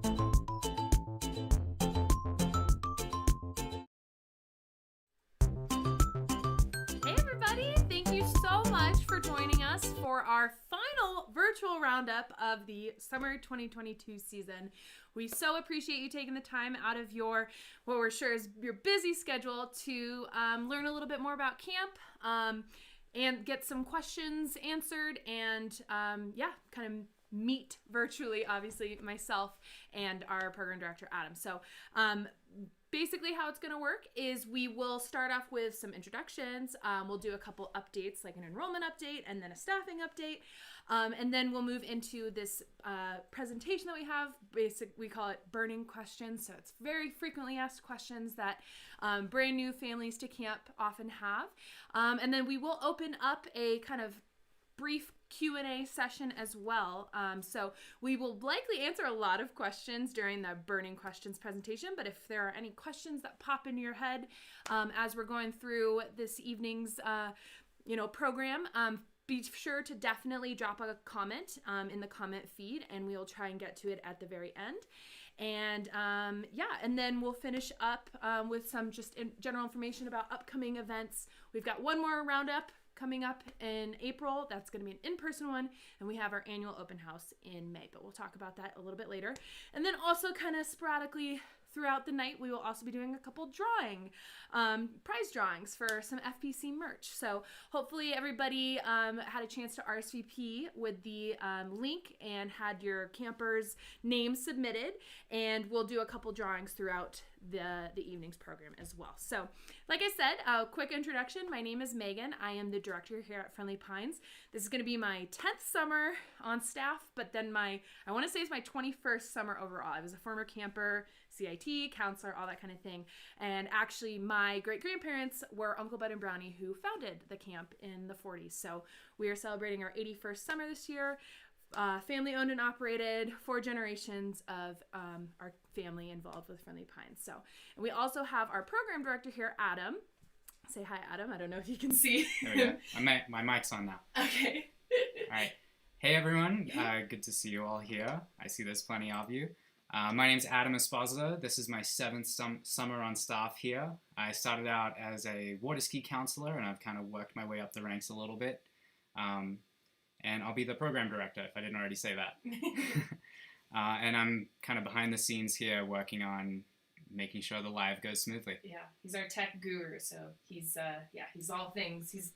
Hey everybody, thank you so much for joining us for our final virtual roundup of the summer 2022 season. We so appreciate you taking the time out of your, what we're sure is your busy schedule to learn a little bit more about camp and get some questions answered and kind of meet virtually, obviously, myself and our program director, Adam. So basically how it's going to work is we will start off with some introductions. We'll do a couple updates, like an enrollment update and then a staffing update. And then we'll move into this presentation that we have. We call it burning questions. So it's very frequently asked questions that brand new families to camp often have. And then we will open up a kind of brief Q&A session as well. So we will likely answer a lot of questions during the burning questions presentation, but if there are any questions that pop into your head as we're going through this evening's program, be sure to definitely drop a comment in the comment feed, and we'll try and get to it at the very end. And and then we'll finish up with some just general information about upcoming events. We've got one more roundup coming up in April. That's going to be an in-person one, and we have our annual open house in May, but we'll talk about that a little bit later. And then also kind of sporadically throughout the night, we will also be doing a couple prize drawings for some FPC merch. So hopefully everybody had a chance to RSVP with the link and had your camper's name submitted, and we'll do a couple drawings throughout the evening's program as well. So like I said, a quick introduction. My name is Megan. I am the director here at Friendly Pines. This is going to be my 10th summer on staff, but then I want to say it's my 21st summer overall. I was a former camper, CIT, counselor, all that kind of thing. And actually my great-grandparents were Uncle Bud and Brownie, who founded the camp in the 40s. So we are celebrating our 81st summer this year. Family owned and operated, 4 generations of our family involved with Friendly Pines. So, and we also have our program director here, Adam. Say hi, Adam. I don't know if you can see. There we go. My mic's on now. Okay. All right. Hey, everyone. Good to see you all here. I see there's plenty of you. My name's Adam Esposito. This is my 7th summer on staff here. I started out as a water ski counselor, and I've kind of worked my way up the ranks a little bit. And I'll be the program director, if I didn't already say that. And I'm kind of behind the scenes here working on making sure the live goes smoothly. Yeah, he's our tech guru, so he's all things. He's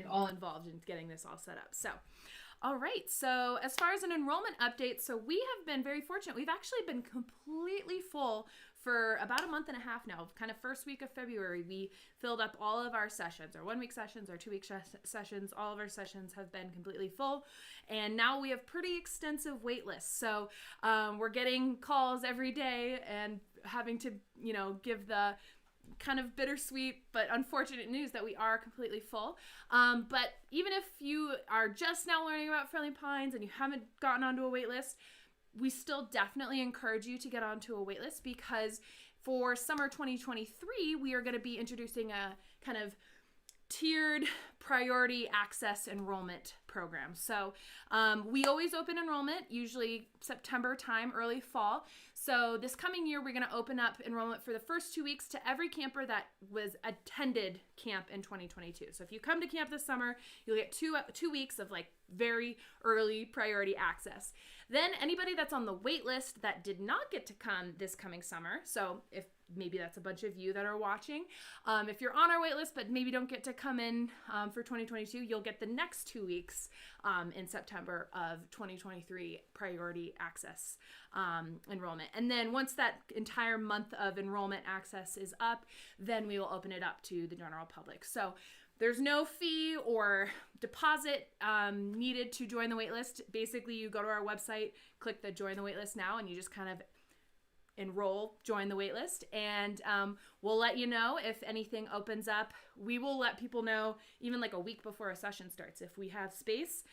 all involved in getting this all set up. So, all right, so as far as an enrollment update, so we have been very fortunate. We've actually been completely full for about a month and a half now. Kind of first week of February, we filled up all of our sessions, our 1-week sessions, our 2-week sessions. All of our sessions have been completely full, and now we have pretty extensive wait lists. So we're getting calls every day and having to, give the kind of bittersweet but unfortunate news that we are completely full. But even if you are just now learning about Friendly Pines and you haven't gotten onto a wait list, we still definitely encourage you to get onto a wait list, because for summer 2023, we are going to be introducing a kind of tiered priority access enrollment program. So we always open enrollment, usually September time, early fall. So this coming year, we're going to open up enrollment for the first 2 weeks to every camper that was attended camp in 2022. So if you come to camp this summer, you'll get two weeks of like very early priority access. Then anybody that's on the wait list that did not get to come this coming summer, so if maybe that's a bunch of you that are watching, if you're on our wait list but maybe don't get to come in for 2022, you'll get the next 2 weeks in September of 2023 priority access enrollment. And then once that entire month of enrollment access is up, then we will open it up to the general public. So there's no fee or deposit needed to join the waitlist. Basically, you go to our website, click the join the waitlist now, and you just kind of join the waitlist, and we'll let you know if anything opens up. We will let people know even like a week before a session starts. If we have space,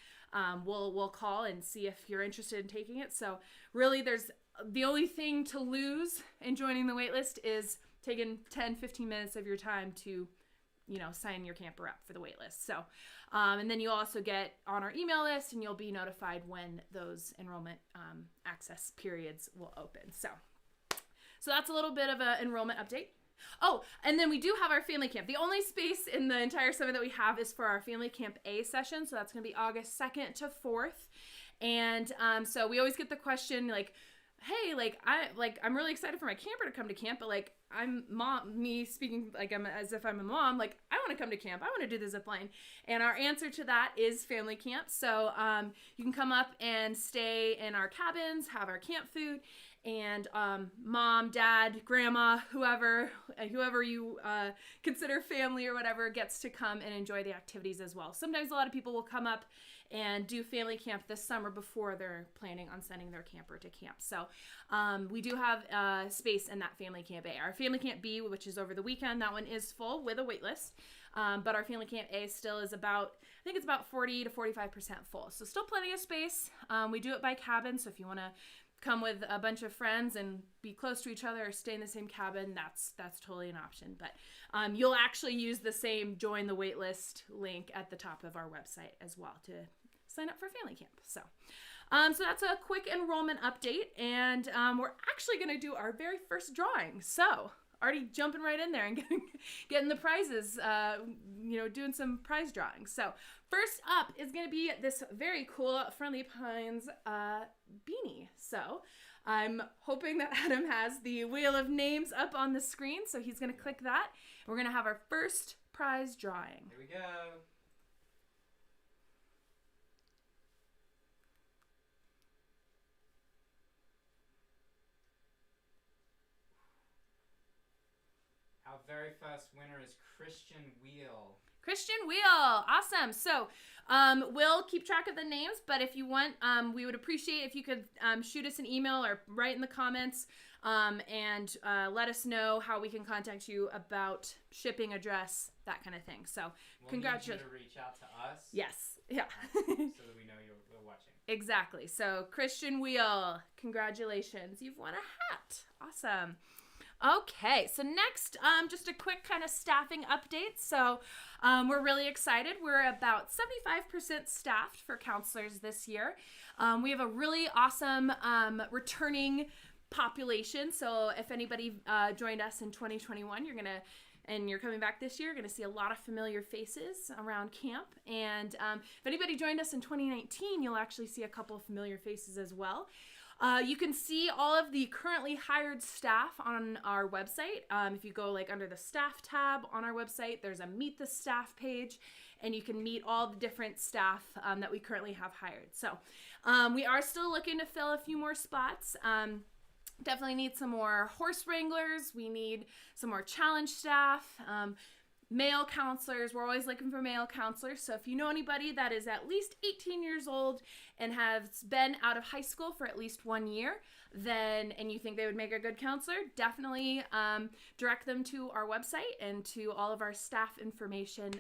we'll call and see if you're interested in taking it. So really, there's the only thing to lose in joining the waitlist is taking 10-15 minutes of your time to sign your camper up for the wait list. So, and then you'll also get on our email list, and you'll be notified when those enrollment access periods will open. So that's a little bit of an enrollment update. Oh, and then we do have our family camp. The only space in the entire summer that we have is for our family camp A session. So that's going to be August 2nd to 4th. And so we always get the question like, hey, I'm really excited for my camper to come to camp, but me speaking like I'm as if I'm a mom, like I want to come to camp. I want to do the zip line. And our answer to that is family camp. So you can come up and stay in our cabins, have our camp food, and mom, dad, grandma, whoever you consider family or whatever gets to come and enjoy the activities as well. Sometimes a lot of people will come up and do family camp this summer before they're planning on sending their camper to camp. So we do have space in that family camp A. Our family camp B, which is over the weekend, that one is full with a wait list. But our family camp A still is about 40 to 45% full. So still plenty of space. We do it by cabin. So if you want to come with a bunch of friends and be close to each other or stay in the same cabin, that's totally an option. But you'll actually use the same join the waitlist link at the top of our website as well to sign up for family camp. So that's a quick enrollment update, and we're actually going to do our very first drawing. So already jumping right in there and getting the prizes, doing some prize drawings. So first up is going to be this very cool Friendly Pines beanie. So I'm hoping that Adam has the wheel of names up on the screen, so he's going to click that. We're going to have our first prize drawing. Here we go. Our very first winner is Christian Wheel. Christian Wheel. Awesome. So we'll keep track of the names, but if you want, we would appreciate if you could shoot us an email or write in the comments and let us know how we can contact you about shipping address, that kind of thing. So congratulations. Need you to reach out to us. Yes. Yeah. So that we know you're watching. Exactly. So Christian Wheel, congratulations. You've won a hat. Awesome. Okay, so next, just a quick kind of staffing update. So we're really excited. We're about 75% staffed for counselors this year. We have a really awesome returning population. So if anybody joined us in 2021, and you're coming back this year, you're going to see a lot of familiar faces around camp. And if anybody joined us in 2019, you'll actually see a couple of familiar faces as well. You can see all of the currently hired staff on our website. If you go under the staff tab on our website, there's a meet the staff page, and you can meet all the different staff that we currently have hired. So we are still looking to fill a few more spots. Definitely need some more horse wranglers. We need some more challenge staff. Male counselors, we're always looking for male counselors. So if you know anybody that is at least 18 years old and has been out of high school for at least 1 year, and you think they would make a good counselor, definitely direct them to our website and to all of our staff information.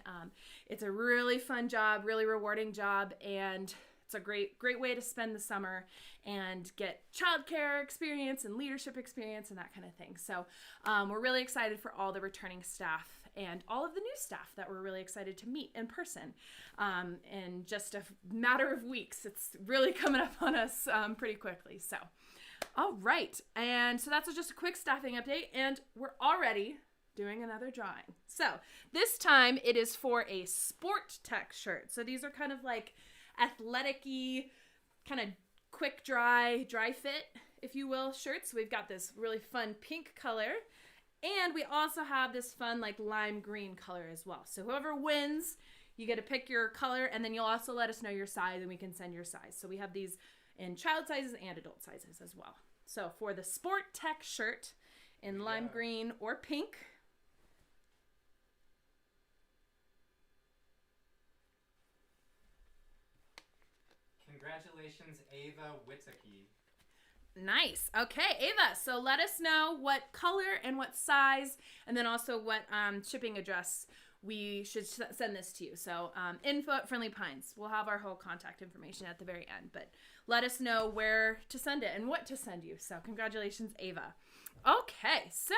It's a really fun job, really rewarding job, and it's a great way to spend the summer and get childcare experience and leadership experience and that kind of thing. So we're really excited for all the returning staff and all of the new staff that we're really excited to meet in person in just a matter of weeks. It's really coming up on us pretty quickly. So, all right. And so that's just a quick staffing update, and we're already doing another drawing. So this time it is for a Sport Tech shirt. So these are kind of like athletic-y, kind of quick dry fit, if you will, shirts. So we've got this really fun pink color. And we also have this fun lime green color as well. So whoever wins, you get to pick your color, and then you'll also let us know your size, and we can send your size. So we have these in child sizes and adult sizes as well. So for the Sport Tech shirt in lime green or pink, congratulations, Ava Wittaki. Nice. Okay, Ava, so let us know what color and what size, and then also what shipping address we should send this to you. So info at Friendly Pines. We'll have our whole contact information at the very end, but let us know where to send it and what to send you. So congratulations, Ava. Okay, so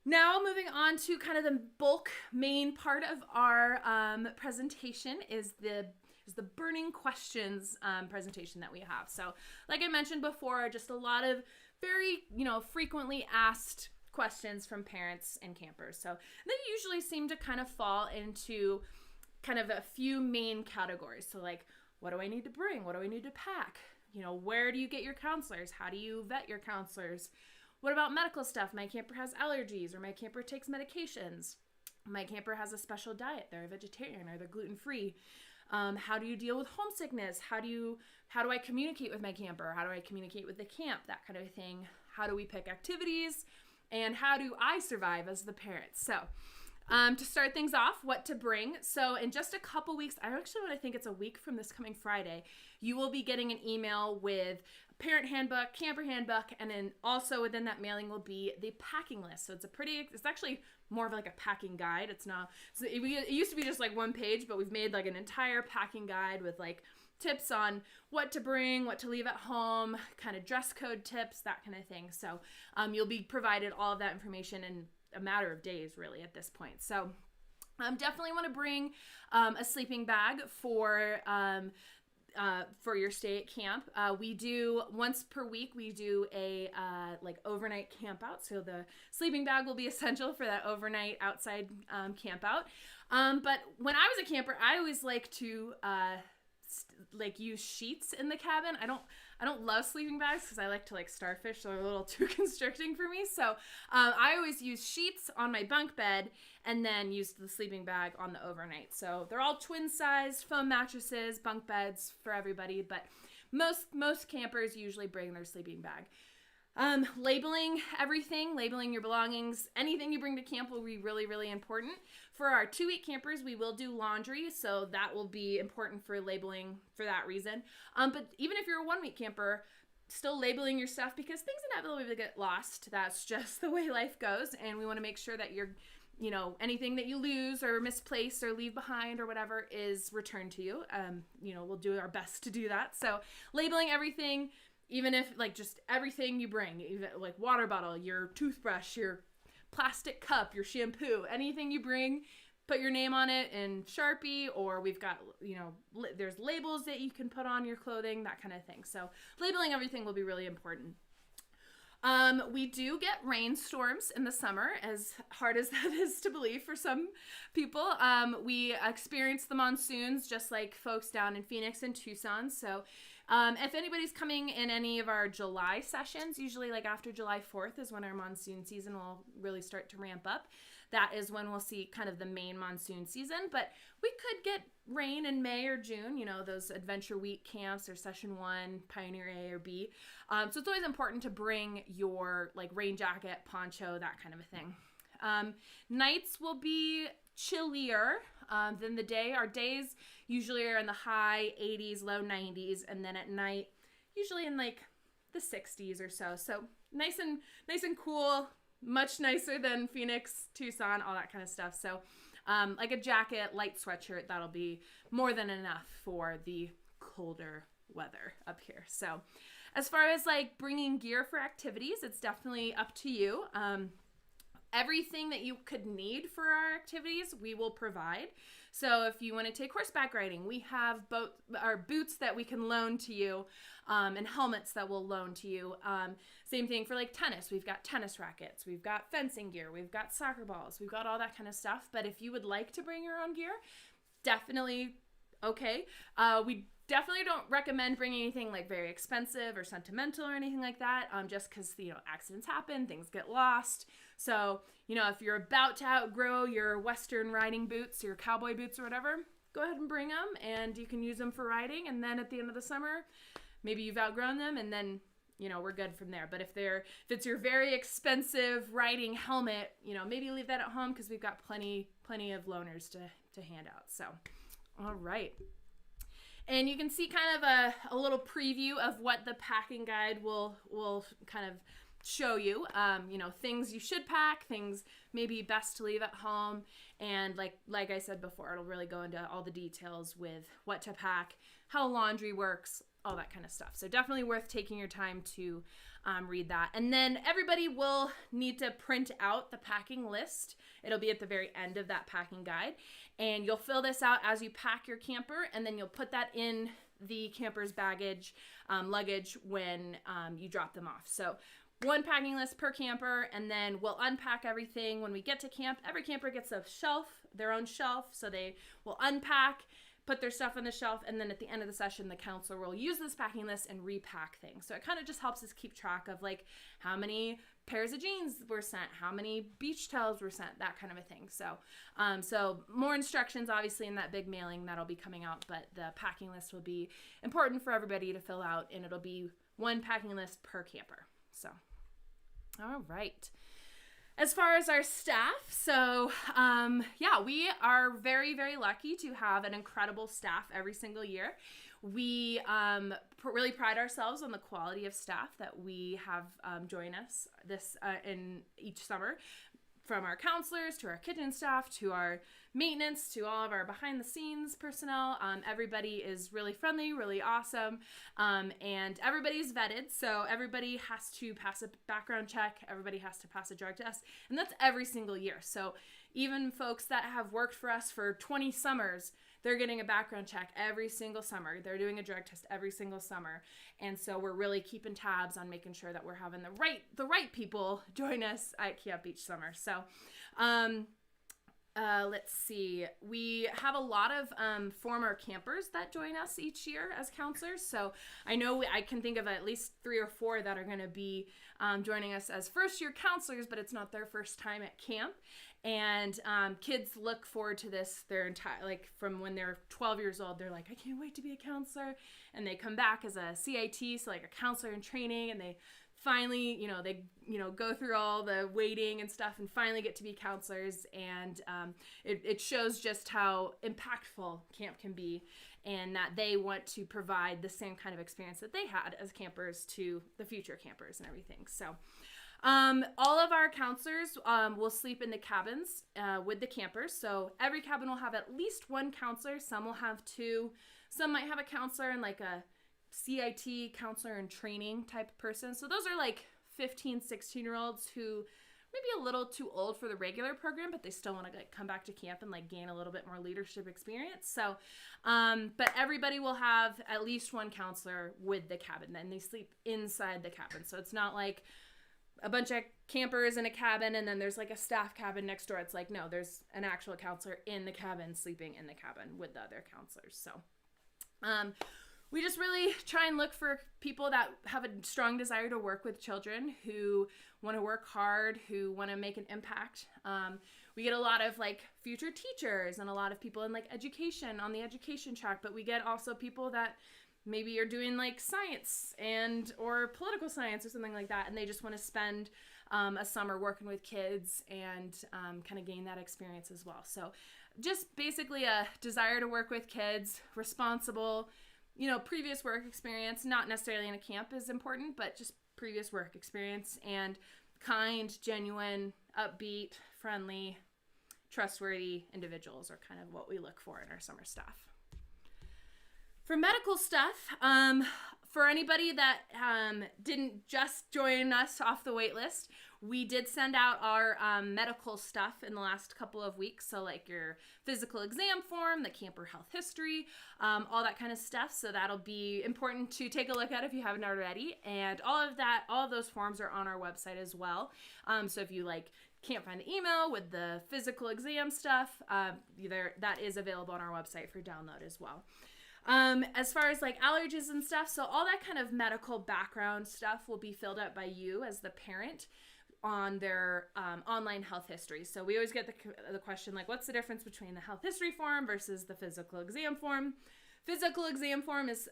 Now moving on to kind of the bulk main part of our presentation is the burning questions presentation that we have. So like I mentioned before, just a lot of very, frequently asked questions from parents and campers. So they usually seem to kind of fall into kind of a few main categories. So like, what do I need to bring? What do I need to pack? Where do you get your counselors? How do you vet your counselors? What about medical stuff? My camper has allergies, or my camper takes medications. My camper has a special diet. They're a vegetarian, or they're gluten-free. How do you deal with homesickness? How do I communicate with my camper? How do I communicate with the camp? That kind of thing. How do we pick activities? And how do I survive as the parent? So to start things off, what to bring. So in just a couple weeks, I think it's a week from this coming Friday, you will be getting an email with a parent handbook, camper handbook, and then also within that mailing will be the packing list. So it's actually more of like a packing guide. It used to be just like one page, but we've made like an entire packing guide with like tips on what to bring, what to leave at home, kind of dress code tips, that kind of thing. So you'll be provided all of that information in a matter of days, really, at this point. So definitely want to bring a sleeping bag for your stay at camp. We do once per week, we do a like overnight camp out. So the sleeping bag will be essential for that overnight outside camp out. But when I was a camper, I always like to use sheets in the cabin. I don't love sleeping bags because I like to like starfish, so they're a little too constricting for me. So I always use sheets on my bunk bed and then use the sleeping bag on the overnight. So they're all twin size foam mattresses, bunk beds for everybody, but most campers usually bring their sleeping bag. Labeling everything, labeling your belongings, anything you bring to camp will be really, really important. For our 2-week campers, we will do laundry, so that will be important for labeling for that reason. But even if you're a 1-week camper, still labeling your stuff because things inevitably get lost. That's just the way life goes, and we want to make sure that you're, anything that you lose or misplace or leave behind or whatever is returned to you. We'll do our best to do that. So labeling everything, even if like just everything you bring, even like water bottle, your toothbrush, your plastic cup, your shampoo, anything you bring, put your name on it in Sharpie, or we've got, there's labels that you can put on your clothing, that kind of thing. So labeling everything will be really important. We do get rainstorms in the summer, as hard as that is to believe for some people. We experience the monsoons just like folks down in Phoenix and Tucson. So if anybody's coming in any of our July sessions, usually like after July 4th is when our monsoon season will really start to ramp up. That is when we'll see kind of the main monsoon season, but we could get rain in May or June, those Adventure Week camps or Session 1, Pioneer A or B. So it's always important to bring your like rain jacket, poncho, that kind of a thing. Nights will be chillier than the day. Our days usually are in the high 80s, low 90s, and then at night, usually in like the 60s or so. So nice and cool, much nicer than Phoenix, Tucson, all that kind of stuff. So like a jacket, light sweatshirt, that'll be more than enough for the colder weather up here. So as far as like bringing gear for activities, it's definitely up to you. Everything that you could need for our activities, we will provide. So if you want to take horseback riding, we have boots that we can loan to you, and helmets that we'll loan to you. Same thing for like tennis. We've got tennis rackets, we've got fencing gear, we've got soccer balls, we've got all that kind of stuff. But if you would like to bring your own gear, definitely okay. We definitely don't recommend bringing anything like very expensive or sentimental or anything like that, just because, accidents happen, things get lost. So, if you're about to outgrow your Western riding boots, your cowboy boots or whatever, go ahead and bring them and you can use them for riding. And then at the end of the summer, maybe you've outgrown them and then, we're good from there. But if it's your very expensive riding helmet, maybe leave that at home because we've got plenty of loaners to hand out. So, all right. And you can see kind of a little preview of what the packing guide will kind of show you. Things you should pack, things maybe best to leave at home. And like I said before, it'll really go into all the details with what to pack, how laundry works, all that kind of stuff. So definitely worth taking your time to read that. And then everybody will need to print out the packing list. It'll be at the very end of that packing guide. And you'll fill this out as you pack your camper, and then you'll put that in the camper's luggage when you drop them off. So one packing list per camper, and then we'll unpack everything when we get to camp. Every camper gets a shelf, their own shelf, so they will unpack, put their stuff on the shelf, and then at the end of the session, the counselor will use this packing list and repack things. So it kind of just helps us keep track of like how many pairs of jeans were sent, how many beach towels were sent, that kind of a thing. So, so more instructions obviously in that big mailing that'll be coming out, but the packing list will be important for everybody to fill out, and it'll be one packing list per camper. So, all right. As far as our staff, so we are very, very lucky to have an incredible staff every single year. We really pride ourselves on the quality of staff that we have join us in each summer, from our counselors to our kitchen staff to our maintenance to all of our behind the scenes personnel. Everybody is really friendly, really awesome, and everybody's vetted. So everybody has to pass a background check. Everybody has to pass a drug test, and that's every single year. So even folks that have worked for us for 20 summers, they're getting a background check every single summer. They're doing a drug test every single summer. And so we're really keeping tabs on making sure that we're having the right people join us at Camp each summer. So let's see. We have a lot of former campers that join us each year as counselors. So I know I can think of at least 3 or 4 that are going to be joining us as first-year counselors, but it's not their first time at camp. And kids look forward to this their entire, like from when they're 12 years old, they're like, I can't wait to be a counselor. And they come back as a CIT, so like a counselor in training, and they finally, go through all the waiting and stuff and finally get to be counselors. And it shows just how impactful camp can be, and that they want to provide the same kind of experience that they had as campers to the future campers and everything. So all of our counselors will sleep in the cabins with the campers. So every cabin will have at least one counselor. Some will have 2. Some might have a counselor and like a CIT, counselor in training type of person. So those are like 15, 16-year-olds who maybe a little too old for the regular program, but they still want to come back to camp and like gain a little bit more leadership experience. So, but everybody will have at least one counselor with the cabin, and they sleep inside the cabin. So it's not like a bunch of campers in a cabin and then there's like a staff cabin next door. It's like, no, there's an actual counselor in the cabin, sleeping in the cabin with the other counselors. So, we just really try and look for people that have a strong desire to work with children, who want to work hard, who want to make an impact. We get a lot of like future teachers and a lot of people in like education, on the education track, but we get also people that maybe are doing like science or political science or something like that, and they just want to spend a summer working with kids and kind of gain that experience as well. So just basically a desire to work with kids, responsible, previous work experience, not necessarily in a camp is important, but just previous work experience, and kind, genuine, upbeat, friendly, trustworthy individuals are kind of what we look for in our summer staff. For medical stuff, for anybody that didn't just join us off the wait list, we did send out our medical stuff in the last couple of weeks. So like your physical exam form, the camper health history, all that kind of stuff. So that'll be important to take a look at if you haven't already. And all of those forms are on our website as well. So if you can't find the email with the physical exam stuff, that is available on our website for download as well. As far as allergies and stuff, so all that kind of medical background stuff will be filled out by you as the parent on their online health history. So we always get the question, what's the difference between the health history form versus the physical exam form? Physical exam form is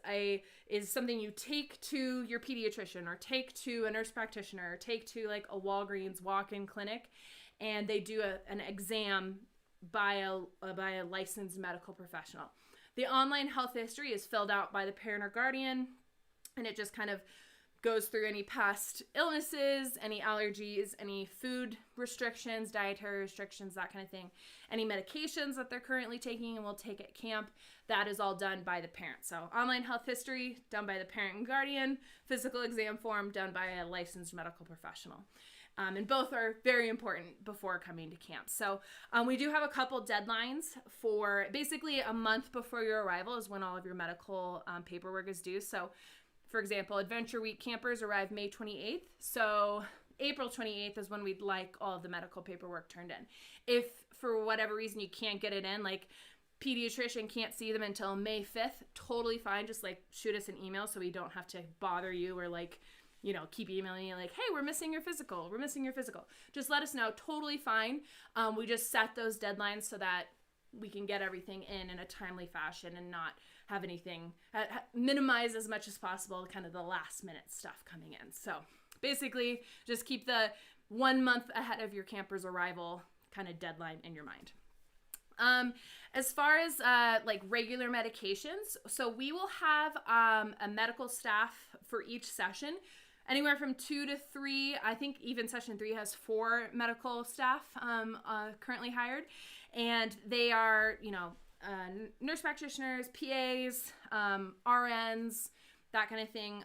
something you take to your pediatrician or take to a nurse practitioner or take to a Walgreens walk-in clinic, and they do an exam by a licensed medical professional. The online health history is filled out by the parent or guardian, and it just kind of goes through any past illnesses, any allergies, any food restrictions, dietary restrictions, that kind of thing, any medications that they're currently taking and will take at camp. That is all done by the parent. So online health history done by the parent and guardian, physical exam form done by a licensed medical professional. And both are very important before coming to camp. So we do have a couple deadlines for basically a month before your arrival is when all of your medical paperwork is due. So for example, Adventure Week campers arrive May 28th. So April 28th is when we'd like all of the medical paperwork turned in. If for whatever reason you can't get it in, like pediatrician can't see them until May 5th, totally fine. Just like shoot us an email so we don't have to bother you or like, you know, keep emailing you like, hey, we're missing your physical. We're missing your physical. Just let us know. Totally fine. We just set those deadlines so that we can get everything in a timely fashion and not have anything, minimize as much as possible kind of the last minute stuff coming in. So basically just keep the 1 month ahead of your camper's arrival kind of deadline in your mind. As far as like regular medications, so we will have a medical staff for each session, anywhere from 2 to 3. I think even session 3 has 4 medical staff currently hired, and they are, you know, nurse practitioners, PAs, RNs, that kind of thing,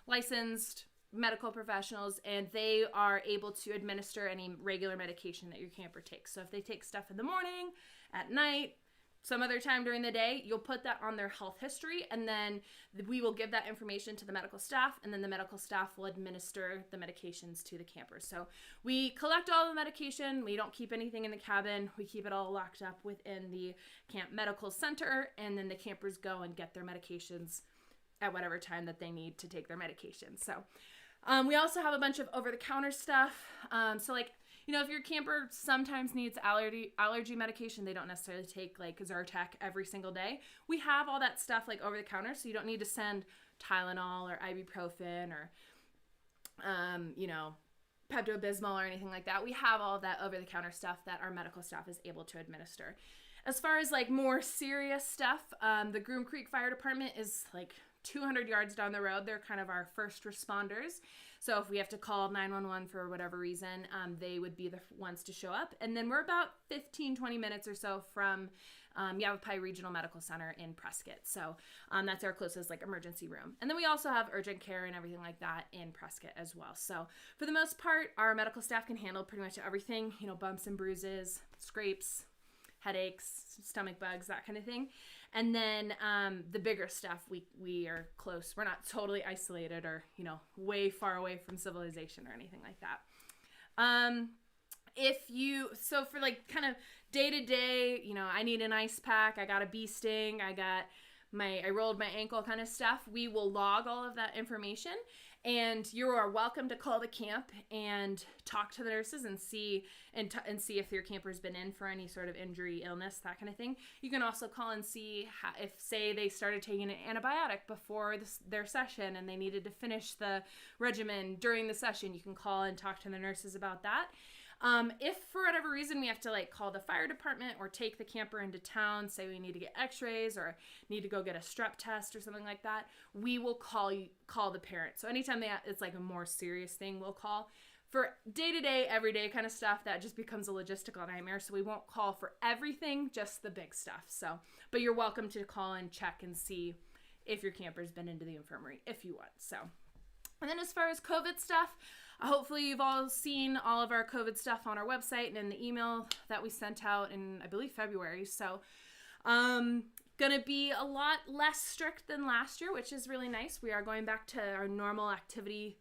licensed medical professionals, and they are able to administer any regular medication that your camper takes. So if they take stuff in the morning, at night, some other time during the day, you'll put that on their health history, and then we will give that information to the medical staff, and then the medical staff will administer the medications to the campers. So we collect all the medication. We don't keep anything in the cabin. We keep it all locked up within the camp medical center, and then the campers go and get their medications at whatever time that they need to take their medication. So we also have a bunch of over-the-counter stuff. So like, you know, if your camper sometimes needs allergy medication, they don't necessarily take like Zyrtec every single day. We have all that stuff like over the counter, so you don't need to send Tylenol or ibuprofen or, you know, Pepto-Bismol or anything like that. We have all of that over the counter stuff that our medical staff is able to administer. As far as like more serious stuff, the Groom Creek Fire Department is like 200 yards down the road. They're kind of our first responders. So if we have to call 911 for whatever reason, they would be the ones to show up. And then we're about 15-20 minutes or so from Yavapai Regional Medical Center in Prescott. So that's our closest like emergency room. And then we also have urgent care and everything like that in Prescott as well. So for the most part, our medical staff can handle pretty much everything, you know, bumps and bruises, scrapes, headaches, stomach bugs, that kind of thing. And then the bigger stuff, we are close. We're not totally isolated or, you know, way far away from civilization or anything like that. So for like kind of day to day, you know, I need an ice pack, I got a bee sting, I rolled my ankle kind of stuff, we will log all of that information. And you are welcome to call the camp and talk to the nurses and see if your camper's been in for any sort of injury, illness, that kind of thing. You can also call and see if, say, they started taking an antibiotic before their session and they needed to finish the regimen during the session. You can call and talk to the nurses about that. If for whatever reason we have to like call the fire department or take the camper into town, say we need to get x-rays or need to go get a strep test or something like that, we will call the parent. So anytime it's like a more serious thing, we'll call. For day-to-day, everyday kind of stuff, that just becomes a logistical nightmare. So we won't call for everything, just the big stuff. So, but you're welcome to call and check and see if your camper's been into the infirmary if you want. So, and then as far as COVID stuff, hopefully you've all seen all of our COVID stuff on our website and in the email that we sent out in, I believe, February. So, gonna be a lot less strict than last year, which is really nice. We are going back to our normal activity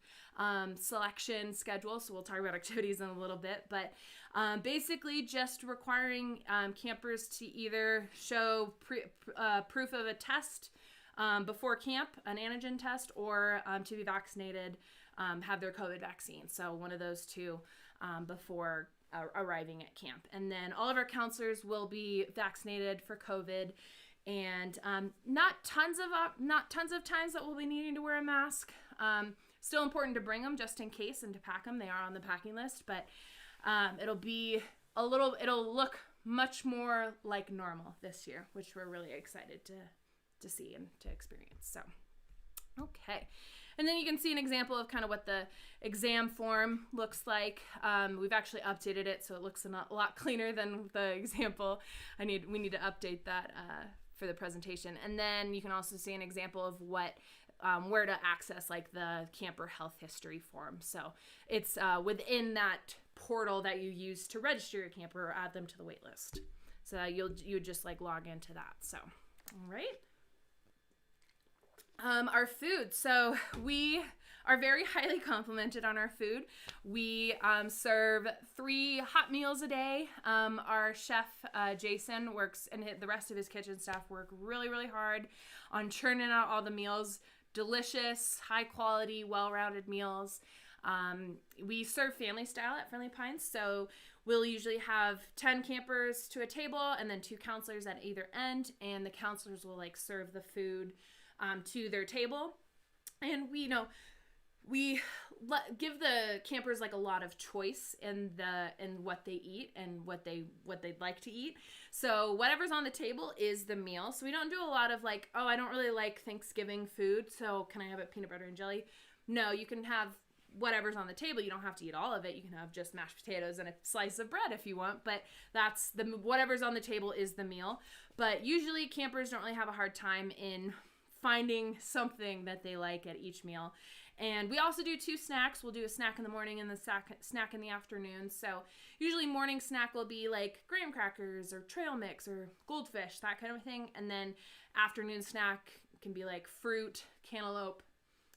selection schedule, so we'll talk about activities in a little bit, but basically just requiring campers to either show proof of a test before camp, an antigen test, or to be vaccinated, have their COVID vaccine. So one of those two before arriving at camp. And then all of our counselors will be vaccinated for COVID, and not tons of times that we'll be needing to wear a mask. Still important to bring them just in case and to pack them. They are on the packing list, but it'll look much more like normal this year, which we're really excited to see and to experience. So, okay. And then you can see an example of kind of what the exam form looks like. We've actually updated it so it looks a lot cleaner than the example. We need to update that for the presentation. And then you can also see an example of where to access like the camper health history form. So it's within that portal that you use to register your camper or add them to the wait list. So you would just like log into that. So, all right. Our food. So we are very highly complimented on our food. We serve 3 hot meals a day. Our chef, Jason, works, and the rest of his kitchen staff work really, really hard on churning out all the meals. Delicious, high quality, well-rounded meals. We serve family style at Friendly Pines. So we'll usually have 10 campers to a table and then 2 counselors at either end. And the counselors will like serve the food to their table, and we give the campers like a lot of choice in what they eat and what they'd like to eat. So whatever's on the table is the meal. So we don't do a lot of like, oh, I don't really like Thanksgiving food, so can I have it peanut butter and jelly? No, you can have whatever's on the table. You don't have to eat all of it. You can have just mashed potatoes and a slice of bread if you want, but that's whatever's on the table is the meal. But usually campers don't really have a hard time in finding something that they like at each meal. And we also do 2 snacks. We'll do a snack in the morning and the snack in the afternoon. So usually morning snack will be like graham crackers or trail mix or goldfish, that kind of thing. And then afternoon snack can be like fruit, cantaloupe,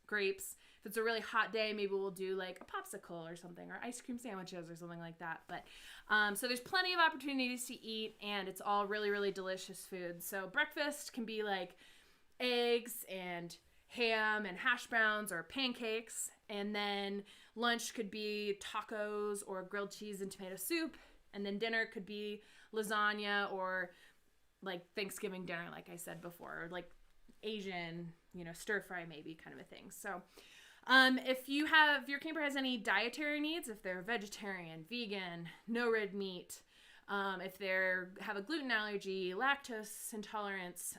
grapes. If it's a really hot day, maybe we'll do like a popsicle or something, or ice cream sandwiches or something like that. But so there's plenty of opportunities to eat, and it's all really, really delicious food. So breakfast can be like eggs and ham and hash browns or pancakes, and then lunch could be tacos or grilled cheese and tomato soup, and then dinner could be lasagna or like Thanksgiving dinner, like I said before, or like Asian, stir fry maybe kind of a thing. So if your camper has any dietary needs, if they're vegetarian, vegan, no red meat, if they have a gluten allergy, lactose intolerance,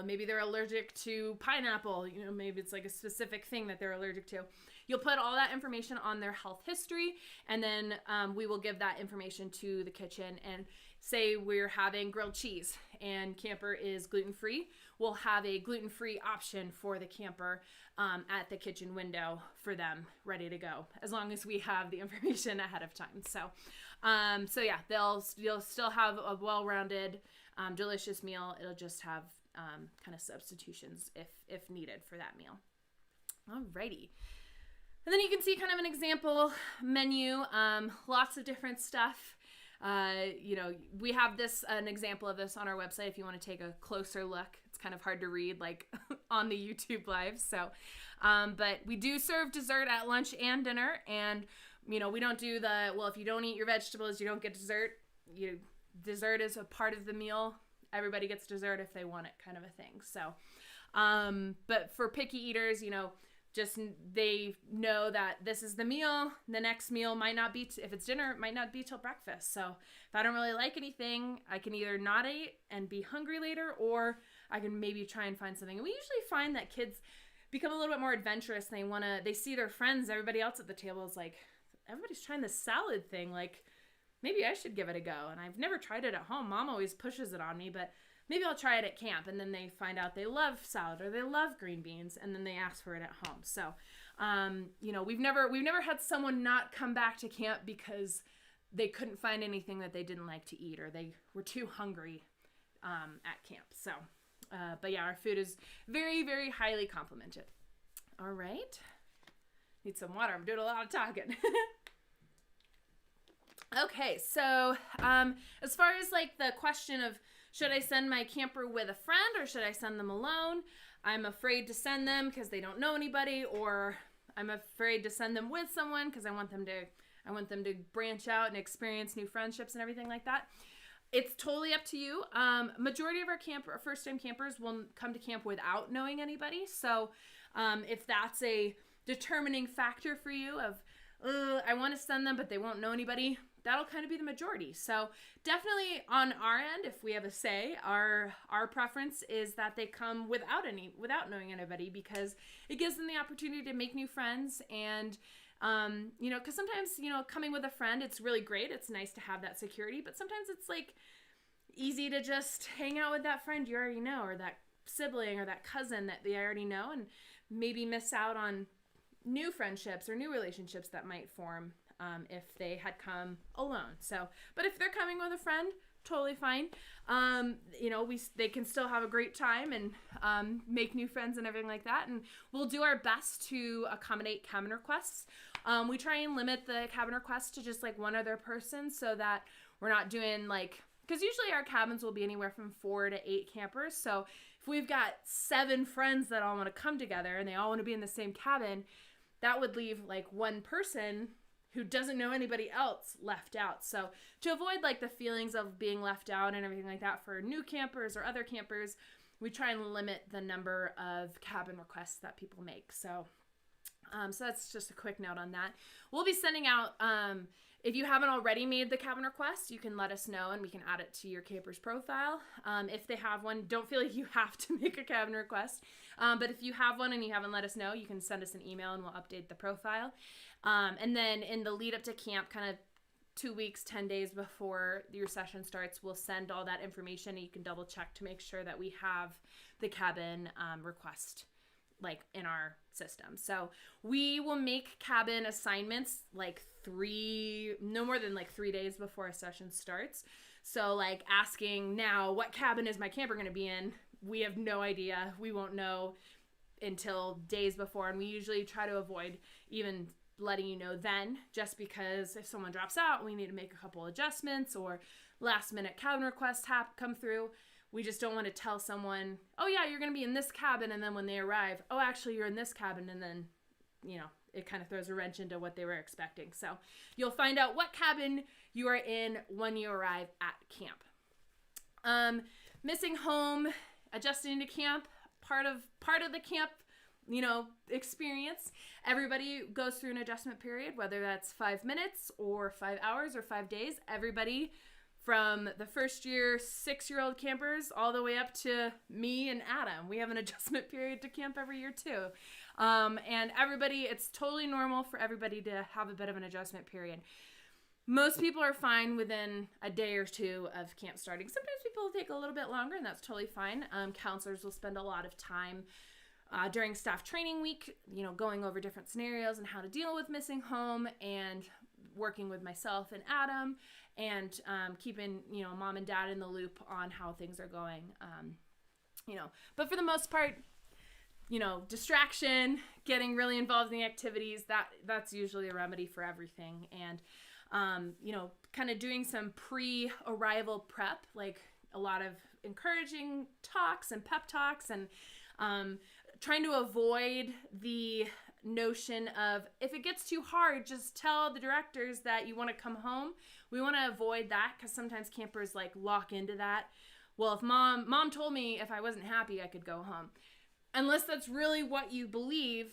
maybe they're allergic to pineapple, maybe it's like a specific thing that they're allergic to. You'll put all that information on their health history, and then we will give that information to the kitchen. And say we're having grilled cheese and camper is gluten-free, we'll have a gluten-free option for the camper at the kitchen window for them ready to go, as long as we have the information ahead of time. So yeah, you'll still have a well-rounded, delicious meal. It'll just have kind of substitutions if needed for that meal. Alrighty. And then you can see kind of an example menu, lots of different stuff. We have an example of this on our website if you want to take a closer look. It's kind of hard to read like on the YouTube live. So, but we do serve dessert at lunch and dinner, and we don't do if you don't eat your vegetables, you don't get dessert. Dessert is a part of the meal. Everybody gets dessert if they want it, kind of a thing. So, but for picky eaters, just they know that this is the meal. The next meal might not be, if it's dinner, it might not be till breakfast. So if I don't really like anything, I can either not eat and be hungry later, or I can maybe try and find something. And we usually find that kids become a little bit more adventurous. They see their friends, everybody else at the table is like, everybody's trying this salad thing. Like, maybe I should give it a go. And I've never tried it at home. Mom always pushes it on me, but maybe I'll try it at camp. And then they find out they love salad or they love green beans, and then they ask for it at home. So, we've never had someone not come back to camp because they couldn't find anything that they didn't like to eat, or they were too hungry at camp. So, but yeah, our food is very, very highly complimented. All right. Need some water. I'm doing a lot of talking. Okay, so as far as like the question of should I send my camper with a friend or should I send them alone, I'm afraid to send them because they don't know anybody, or I'm afraid to send them with someone because I want them to branch out and experience new friendships and everything like that. It's totally up to you. Majority of our first-time campers will come to camp without knowing anybody. So if that's a determining factor for you of I want to send them, but they won't know anybody, that'll kind of be the majority. So definitely on our end, if we have a say, our preference is that they come without knowing anybody, because it gives them the opportunity to make new friends. And because sometimes, coming with a friend, it's really great. It's nice to have that security, but sometimes it's like easy to just hang out with that friend you already know, or that sibling or that cousin that they already know, and maybe miss out on new friendships or new relationships that might form if they had come alone. So, but if they're coming with a friend, totally fine. They can still have a great time and make new friends and everything like that. And we'll do our best to accommodate cabin requests. We try and limit the cabin requests to just like one other person, so that we're not doing because usually our cabins will be anywhere from 4 to 8 campers. So if we've got 7 friends that all want to come together and they all want to be in the same cabin, that would leave like one person who doesn't know anybody else left out. So to avoid like the feelings of being left out and everything like that for new campers or other campers, we try and limit the number of cabin requests that people make. So that's just a quick note on that. We'll be sending out, if you haven't already made the cabin request, you can let us know and we can add it to your camper's profile. If they have one, don't feel like you have to make a cabin request. But if you have one and you haven't let us know, you can send us an email and we'll update the profile. And then in the lead up to camp, kind of 2 weeks, 10 days before your session starts, we'll send all that information, and you can double check to make sure that we have the cabin request like in our system. So we will make cabin assignments like no more than 3 days before a session starts. So like asking now, what cabin is my camper going to be in? We have no idea. We won't know until days before. And we usually try to avoid even letting you know then, just because if someone drops out, we need to make a couple adjustments, or last minute cabin requests come through. We just don't want to tell someone, oh yeah, you're going to be in this cabin. And then when they arrive, oh, actually you're in this cabin. And then, it kind of throws a wrench into what they were expecting. So you'll find out what cabin you are in when you arrive at camp. Missing home, adjusting to camp, part of the camp, experience. Everybody goes through an adjustment period, whether that's 5 minutes or 5 hours or 5 days. Everybody from the first year 6-year-old campers all the way up to me and Adam, we have an adjustment period to camp every year too. And everybody, it's totally normal for everybody to have a bit of an adjustment period. Most people are fine within a day or two of camp starting. Sometimes people will take a little bit longer, and that's totally fine. Counselors will spend a lot of time during staff training week, going over different scenarios and how to deal with missing home, and working with myself and Adam, and keeping, mom and dad in the loop on how things are going. But for the most part, distraction, getting really involved in the activities, that's usually a remedy for everything. And, kind of doing some pre-arrival prep, like a lot of encouraging talks and pep talks, and trying to avoid the notion of, if it gets too hard, just tell the directors that you want to come home. We want to avoid that, because sometimes campers lock into that. Well, if mom told me if I wasn't happy, I could go home. Unless that's really what you believe,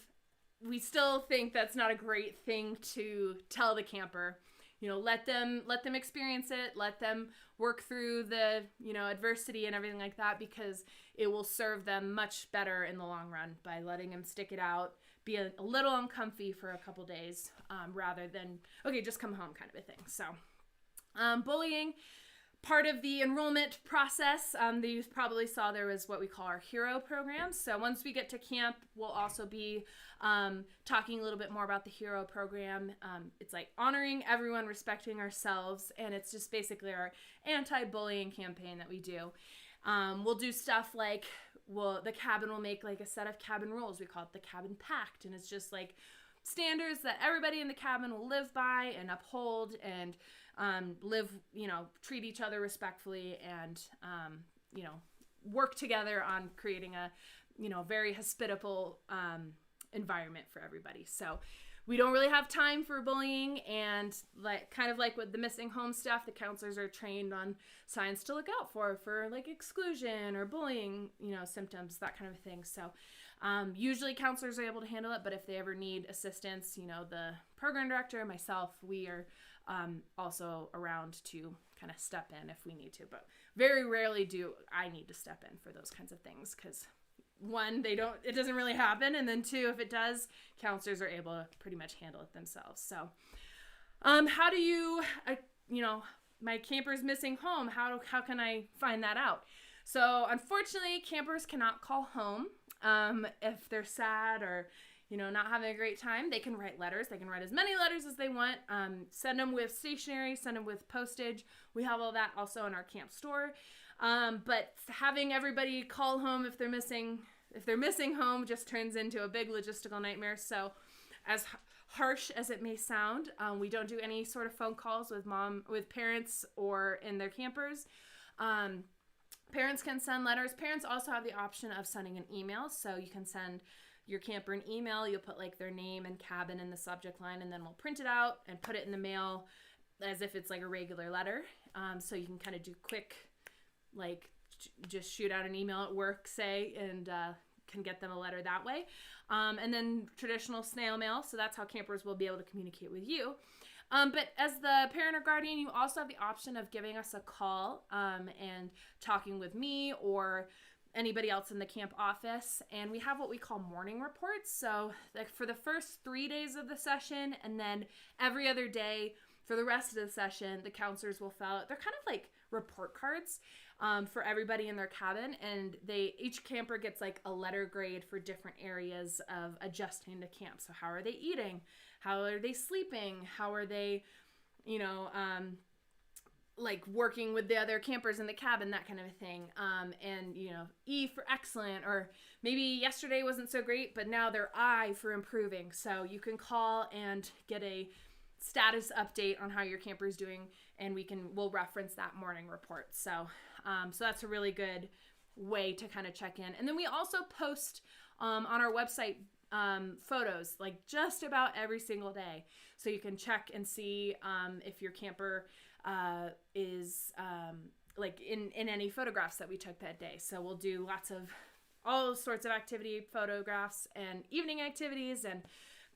we still think that's not a great thing to tell the camper. Let them experience it, let them work through the, adversity and everything like that, because it will serve them much better in the long run by letting them stick it out, be a little uncomfy for a couple days, rather than, okay, just come home kind of a thing. So, bullying, part of the enrollment process, you probably saw there was what we call our hero program. So once we get to camp, we'll also be talking a little bit more about the hero program. It's like honoring everyone, respecting ourselves, and it's just basically our anti-bullying campaign that we do. We'll do stuff like, the cabin will make a set of cabin rules. We call it the cabin pact, and it's just standards that everybody in the cabin will live by and uphold, and treat each other respectfully, and work together on creating a very hospitable environment for everybody. So we don't really have time for bullying, and kind of like with the missing home stuff, the counselors are trained on signs to look out for exclusion or bullying, symptoms, that kind of thing. So Usually counselors are able to handle it, but if they ever need assistance, the program director and myself, we are also around to kind of step in if we need to. But very rarely do I need to step in for those kinds of things because one, it doesn't really happen, and then two, if it does, counselors are able to pretty much handle it themselves. So, how do you, my camper's missing home? How can I find that out? So, unfortunately, campers cannot call home if they're sad or not having a great time. They can write letters. They can write as many letters as they want. Send them with stationery. Send them with postage. We have all that also in our camp store. But having everybody call home if they're missing home just turns into a big logistical nightmare. So as harsh as it may sound, we don't do any sort of phone calls with parents or in their campers. Parents can send letters. Parents also have the option of sending an email. So you can send your camper an email. You'll put like their name and cabin in the subject line, and then we'll print it out and put it in the mail as if it's like a regular letter. So you can kind of do quick, like just shoot out an email at work, say, and can get them a letter that way. And then traditional snail mail. So that's how campers will be able to communicate with you. But as the parent or guardian, you also have the option of giving us a call and talking with me or anybody else in the camp office. And we have what we call morning reports. So like for the first 3 days of the session, and then every other day for the rest of the session, the counselors will fill out. They're kind of like report cards for everybody in their cabin. And each camper gets like a letter grade for different areas of adjusting to camp. So how are they eating? How are they sleeping? How are they, like working with the other campers in the cabin, that kind of a thing. And, E for excellent, or maybe yesterday wasn't so great, but now they're I for improving. So you can call and get a status update on how your camper is doing, and we'll reference that morning report. So that's a really good way to kind of check in. And then we also post on our website photos like just about every single day, so you can check and see if your camper is like in any photographs that we took that day. So we'll do all sorts of activity photographs and evening activities, and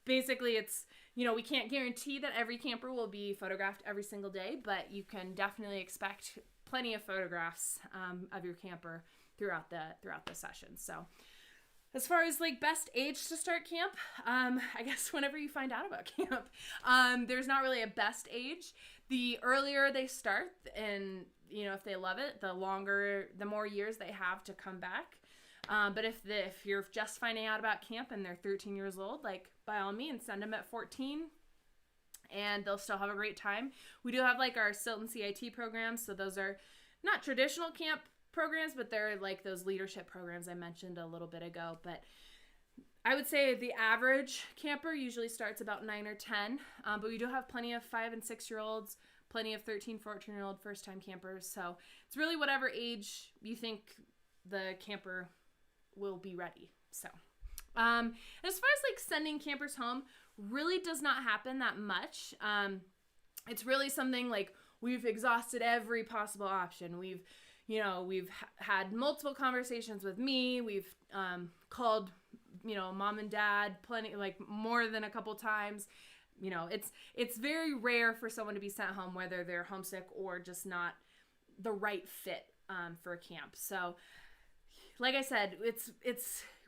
basically it's we can't guarantee that every camper will be photographed every single day, but you can definitely expect plenty of photographs of your camper throughout the session. So as far as like best age to start camp, I guess whenever you find out about camp, there's not really a best age. The earlier they start, and if they love it, the more years they have to come back. But if you're just finding out about camp and they're 13 years old, like by all means send them at 14, and they'll still have a great time. We do have like our SILT and CIT programs, so those are not traditional camp programs, but they're like those leadership programs I mentioned a little bit ago. But I would say the average camper usually starts about 9 or 10, but we do have plenty of 5 and 6 year olds, plenty of 13, 14-year-old first time campers. So it's really whatever age you think the camper will be ready. So as far as like sending campers home, really does not happen that much. It's really something like we've exhausted every possible option. We've had multiple conversations with me. We've called, mom and dad plenty, like more than a couple times. It's very rare for someone to be sent home, whether they're homesick or just not the right fit for a camp. So like I said,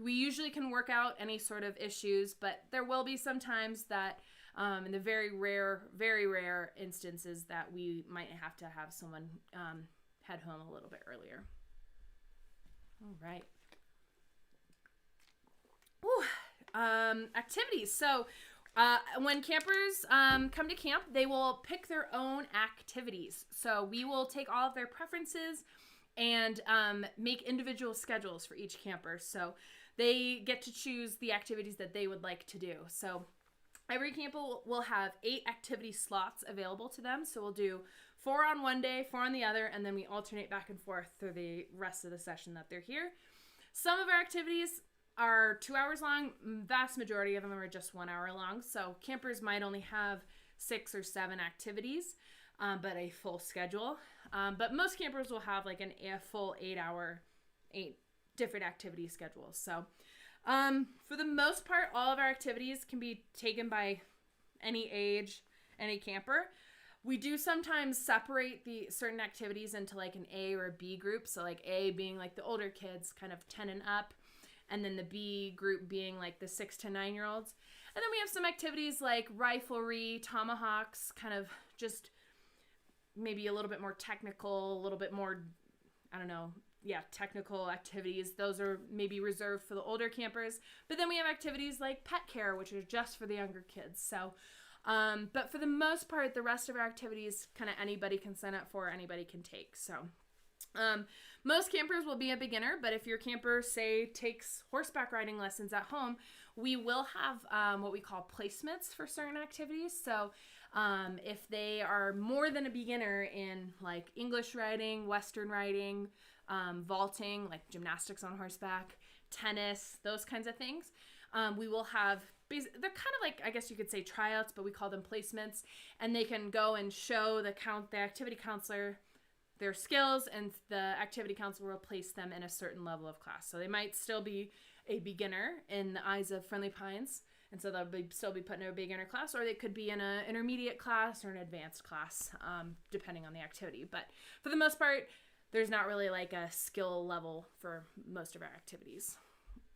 we usually can work out any sort of issues, but there will be some times that in the very rare instances that we might have to have someone head home a little bit earlier. All right. Activities. So when campers come to camp, they will pick their own activities. So we will take all of their preferences and make individual schedules for each camper. So they get to choose the activities that they would like to do. So every camper will have 8 activity slots available to them. So we'll do 4 on one day, 4 on the other, and then we alternate back and forth through the rest of the session that they're here. Some of our activities are 2 hours long. Vast majority of them are just 1 hour long. So campers might only have 6 or 7 activities, but a full schedule. But most campers will have like a full 8 different activity schedules. So For the most part, all of our activities can be taken by any age, any camper. We do sometimes separate the certain activities into like an A or a B group. So like A being like the older kids, kind of 10 and up, and then the B group being like the 6 to 9-year-olds. And then we have some activities like riflery, tomahawks, kind of just maybe a little bit more technical, a little bit more, I don't know, technical activities. Those are maybe reserved for the older campers. But then we have activities like pet care, which are just for the younger kids. So, but for the most part, the rest of our activities, kind of anybody can sign up for, anybody can take. So, most campers will be a beginner, but if your camper, say, takes horseback riding lessons at home, we will have what we call placements for certain activities. So, if they are more than a beginner in like English riding, Western riding, vaulting, like gymnastics on horseback, tennis, those kinds of things, we will have, they're kind of like, I guess you could say tryouts, but we call them placements, and they can go and show the activity counselor their skills, and the activity counselor will place them in a certain level of class. So they might still be a beginner in the eyes of Friendly Pines, and so they'll still be put in a beginner class, or they could be in an intermediate class or an advanced class, depending on the activity. But for the most part, there's not really like a skill level for most of our activities.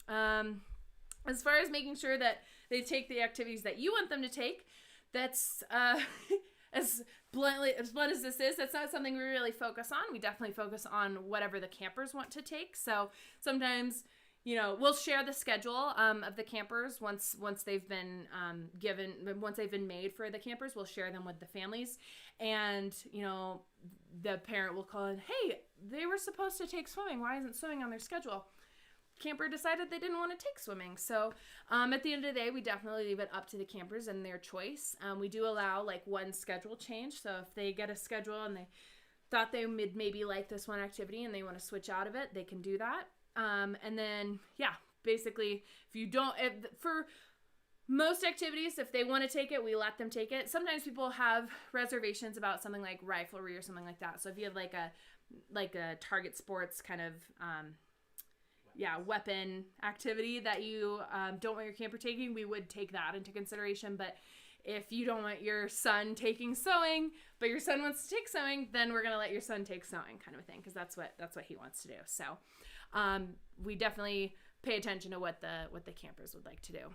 As far as making sure that they take the activities that you want them to take, that's as blunt as this is, that's not something we really focus on. We definitely focus on whatever the campers want to take. So sometimes, we'll share the schedule of the campers once they've been once they've been made for the campers. We'll share them with the families, and the parent will call in, hey, they were supposed to take swimming. Why isn't swimming on their schedule? Camper decided they didn't want to take swimming. So at the end of the day, we definitely leave it up to the campers and their choice. We do allow like one schedule change. So if they get a schedule and they thought they would maybe like this one activity and they want to switch out of it, they can do that. And then, basically, for most activities, if they want to take it, we let them take it. Sometimes people have reservations about something like riflery or something like that. So if you have like a target sports kind of, weapon activity that you don't want your camper taking, we would take that into consideration. But if you don't want your son taking sewing, but your son wants to take sewing, then we're going to let your son take sewing, kind of a thing, because that's what he wants to do. So we definitely pay attention to what the campers would like to do.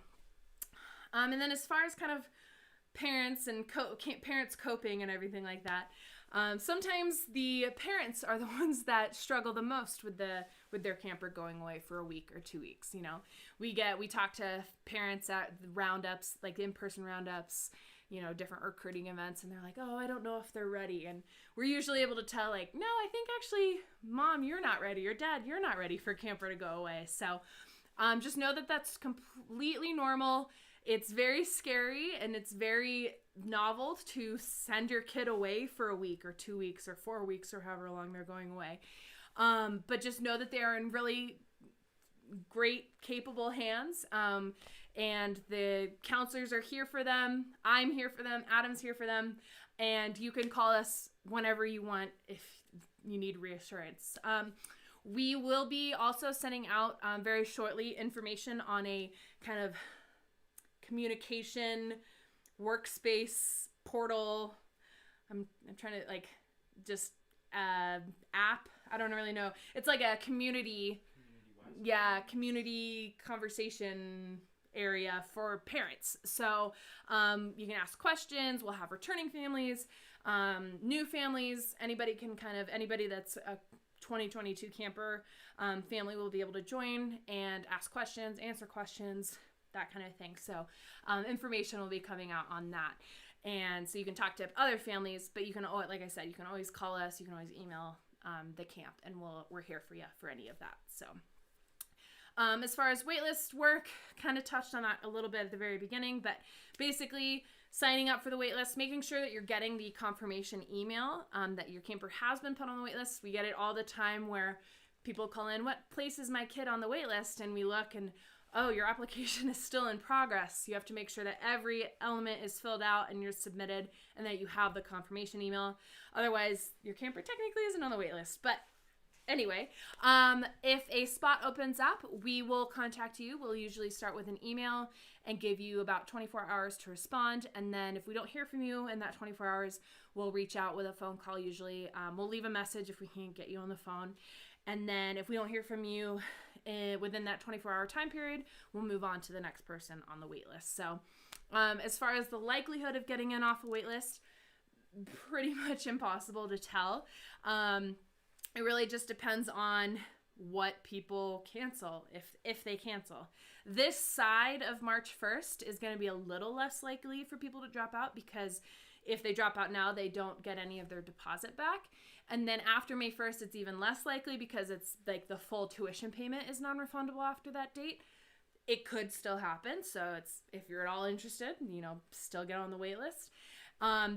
And then as far as kind of parents and parents coping and everything like that, sometimes the parents are the ones that struggle the most with their camper going away for a week or 2 weeks. We talk to parents at roundups, like in-person roundups, different recruiting events, and they're like, oh, I don't know if they're ready. And we're usually able to tell, like, no, I think actually, Mom, you're not ready, or Dad, you're not ready for camper to go away. So just know that that's completely normal. It's very scary, and it's very novel to send your kid away for a week or 2 weeks or 4 weeks or however long they're going away. But just know that they are in really great, capable hands. And the counselors are here for them. I'm here for them. Adam's here for them. And you can call us whenever you want if you need reassurance. We will be also sending out very shortly information on a kind of communication workspace portal. I'm trying to just app. I don't really know. It's like a community conversation area for parents. So you can ask questions. We'll have returning families, new families. Anybody that's a 2022 camper family will be able to join and ask questions, answer questions, that kind of thing. So information will be coming out on that. And so you can talk to other families, but you can, like I said, you can always call us, you can always email the camp, and we're here for you for any of that. So as far as waitlist work, kind of touched on that a little bit at the very beginning, but basically signing up for the waitlist, making sure that you're getting the confirmation email that your camper has been put on the waitlist. We get it all the time where people call in, what place is my kid on the waitlist? And we look and, oh, your application is still in progress. You have to make sure that every element is filled out and you're submitted and that you have the confirmation email. Otherwise, your camper technically isn't on the wait list. But Anyway, if a spot opens up, we will contact you. We'll usually start with an email and give you about 24 hours to respond. And then if we don't hear from you in that 24 hours, we'll reach out with a phone call usually. We'll leave a message if we can't get you on the phone. And then if we don't hear from you within that 24-hour time period, we'll move on to the next person on the wait list. So as far as the likelihood of getting in off a wait list, pretty much impossible to tell. It really just depends on what people cancel, if they cancel. This side of March 1st is going to be a little less likely for people to drop out, because if they drop out now, they don't get any of their deposit back. And then after May 1st, it's even less likely, because it's like the full tuition payment is non-refundable after that date. It could still happen. So it's, if you're at all interested, still get on the wait list.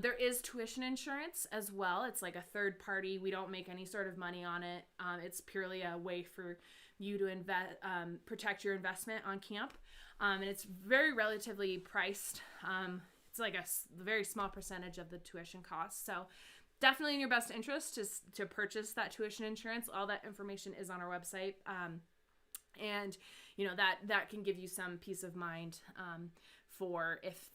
There is tuition insurance as well. It's like a third party. We don't make any sort of money on it. It's purely a way for you to protect your investment on camp. And it's very relatively priced. It's like a very small percentage of the tuition cost. So definitely in your best interest to purchase that tuition insurance. All that information is on our website. And that can give you some peace of mind for if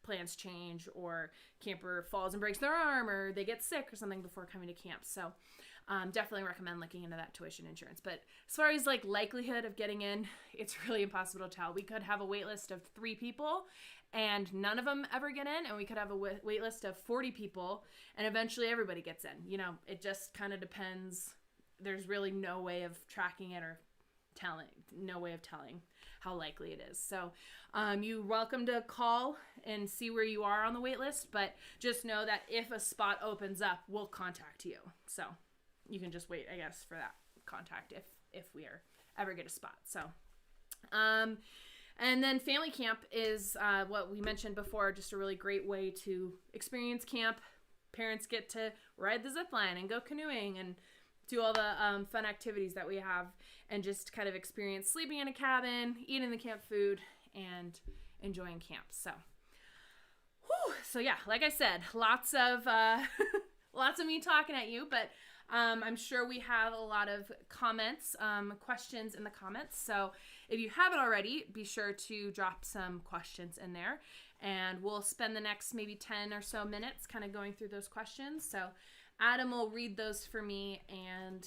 plans change, or camper falls and breaks their arm, or they get sick or something before coming to camp. So definitely recommend looking into that tuition insurance. But as far as like likelihood of getting in, it's really impossible to tell. We could have a wait list of 3 people and none of them ever get in, and we could have a wait list of 40 people and eventually everybody gets in. It just kind of depends. There's really no way of tracking it or no way of telling how likely it is. So you're welcome to call and see where you are on the wait list, but just know that if a spot opens up, we'll contact you. So you can just wait, I guess, for that contact if we ever get a spot. So and then family camp is what we mentioned before, just a really great way to experience camp. Parents get to ride the zip line and go canoeing and do all the fun activities that we have, and just kind of experience sleeping in a cabin, eating the camp food, and enjoying camp. So, so yeah, like I said, lots of me talking at you, but I'm sure we have a lot of comments, questions in the comments. So if you haven't already, be sure to drop some questions in there, and we'll spend the next maybe 10 or so minutes kind of going through those questions. So Adam will read those for me, and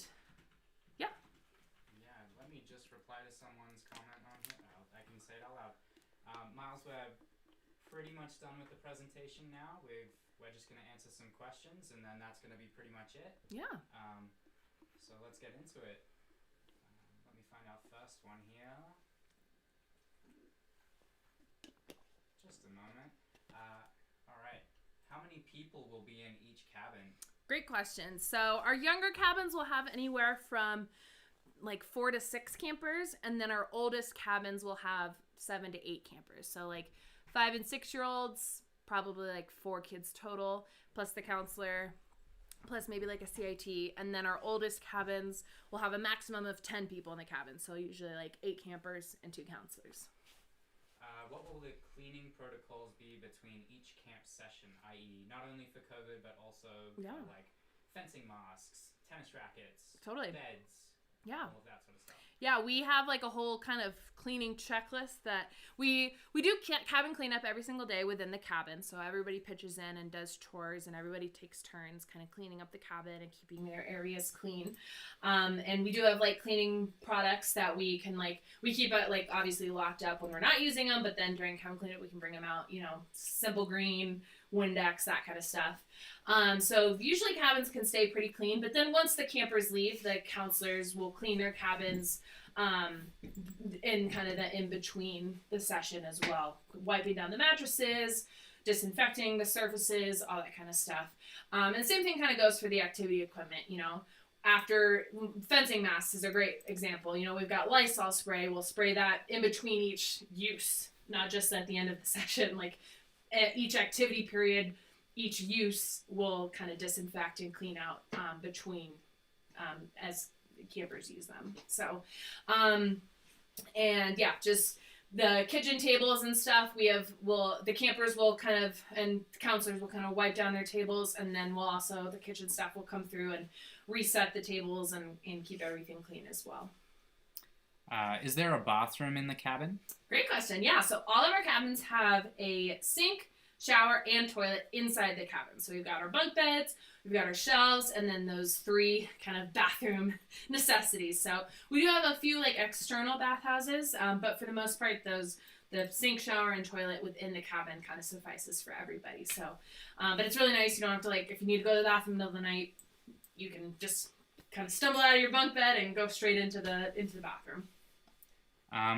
yeah. Yeah, let me just reply to someone's comment on here. I can say it out loud. Miles, we're pretty much done with the presentation now. We're just going to answer some questions, and then that's going to be pretty much it. Yeah. So let's get into it. Let me find our first one here. Just a moment. All right. How many people will be in each cabin? Great question. So our younger cabins will have anywhere from like 4 to 6 campers, and then our oldest cabins will have 7 to 8 campers. So like 5 and 6-year-olds, probably like 4 kids total, plus the counselor, plus maybe like a CIT. And then our oldest cabins will have a maximum of 10 people in the cabin. So usually like 8 campers and 2 counselors. What will the cleaning protocols be between each camp session, i.e. not only for COVID, but also like fencing masks, tennis rackets, beds, all of that sort of stuff? Yeah, we have like a whole kind of cleaning checklist that we do cabin cleanup every single day within the cabin. So everybody pitches in and does chores, and everybody takes turns kind of cleaning up the cabin and keeping their areas clean. And we do have like cleaning products that we can we keep it like obviously locked up when we're not using them, but then during cabin cleanup we can bring them out, Simple Green, Windex, that kind of stuff. So usually cabins can stay pretty clean, but then once the campers leave, the counselors will clean their cabins in kind of the in-between the session as well, wiping down the mattresses, disinfecting the surfaces, all that kind of stuff. And the same thing kind of goes for the activity equipment. After fencing masks is a great example. We've got Lysol spray. We'll spray that in between each use, not just at the end of the session. Like at each activity period, each use will kind of disinfect and clean out between as campers use them. So, and yeah, just the kitchen tables and stuff, the campers will kind of, and counselors will kind of wipe down their tables, and then the kitchen staff will come through and reset the tables and keep everything clean as well. Is there a bathroom in the cabin? Great question. Yeah, so all of our cabins have a sink, shower, and toilet inside the cabin. So we've got our bunk beds, we've got our shelves, and then those 3 kind of bathroom necessities. So we do have a few like external bathhouses, but for the most part, the sink, shower, and toilet within the cabin kind of suffices for everybody. So, but it's really nice. You don't have to if you need to go to the bathroom in the middle of the night, you can just kind of stumble out of your bunk bed and go straight into the bathroom.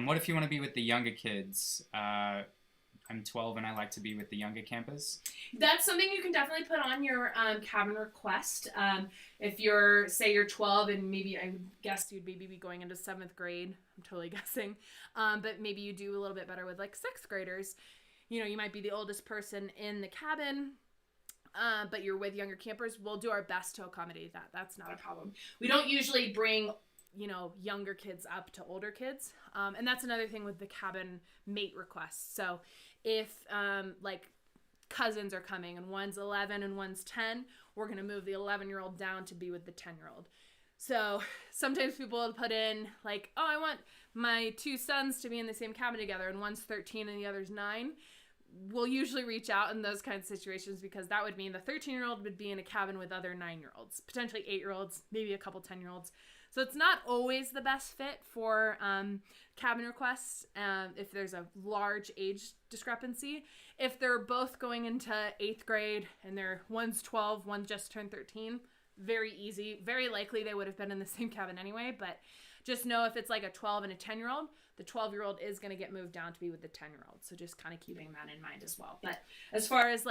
What if you want to be with the younger kids? I'm 12 and I like to be with the younger campers. That's something you can definitely put on your cabin request. If you're 12 and maybe I would guess you'd maybe be going into 7th grade. I'm totally guessing. But maybe you do a little bit better with 6th graders. You might be the oldest person in the cabin. But you're with younger campers. We'll do our best to accommodate that. That's not a problem. We don't usually bring younger kids up to older kids. And that's another thing with the cabin mate requests. So if cousins are coming and one's 11 and one's 10, we're going to move the 11-year-old down to be with the 10-year-old. So sometimes people will put in I want my 2 sons to be in the same cabin together, and one's 13 and the other's 9. We'll usually reach out in those kinds of situations because that would mean the 13-year-old would be in a cabin with other 9-year-olds, potentially 8-year-olds, maybe a couple 10-year-olds. So it's not always the best fit for cabin requests if there's a large age discrepancy. If they're both going into 8th grade and one's 12, one just turned 13, very easy. Very likely they would have been in the same cabin anyway, but just know if it's a 12 and a 10-year-old, the 12-year-old is going to get moved down to be with the 10-year-old. So just kind of keeping that in mind as well. But as far as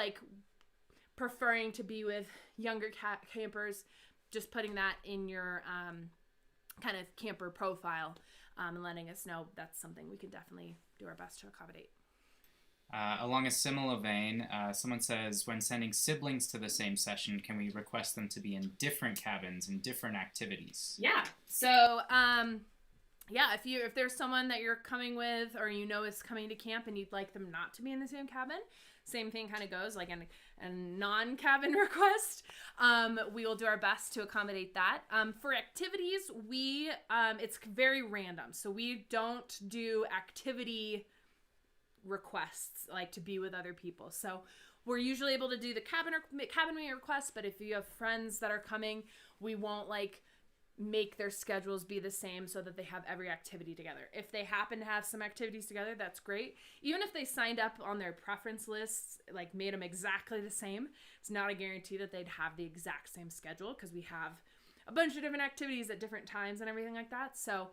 preferring to be with younger campers, just putting that in your kind of camper profile and letting us know that's something we can definitely do our best to accommodate. Along a similar vein, someone says, when sending siblings to the same session, can we request them to be in different cabins and different activities? Yeah. So, if there's someone that you're coming with or is coming to camp and you'd like them not to be in the same cabin, same thing kind of goes a non-cabin request. We will do our best to accommodate that. For activities, it's very random. So we don't do activity requests to be with other people. So we're usually able to do the cabin mate requests, but if you have friends that are coming, we won't make their schedules be the same so that they have every activity together. If they happen to have some activities together, that's great. Even if they signed up on their preference lists, made them exactly the same, it's not a guarantee that they'd have the exact same schedule because we have a bunch of different activities at different times and everything like that. So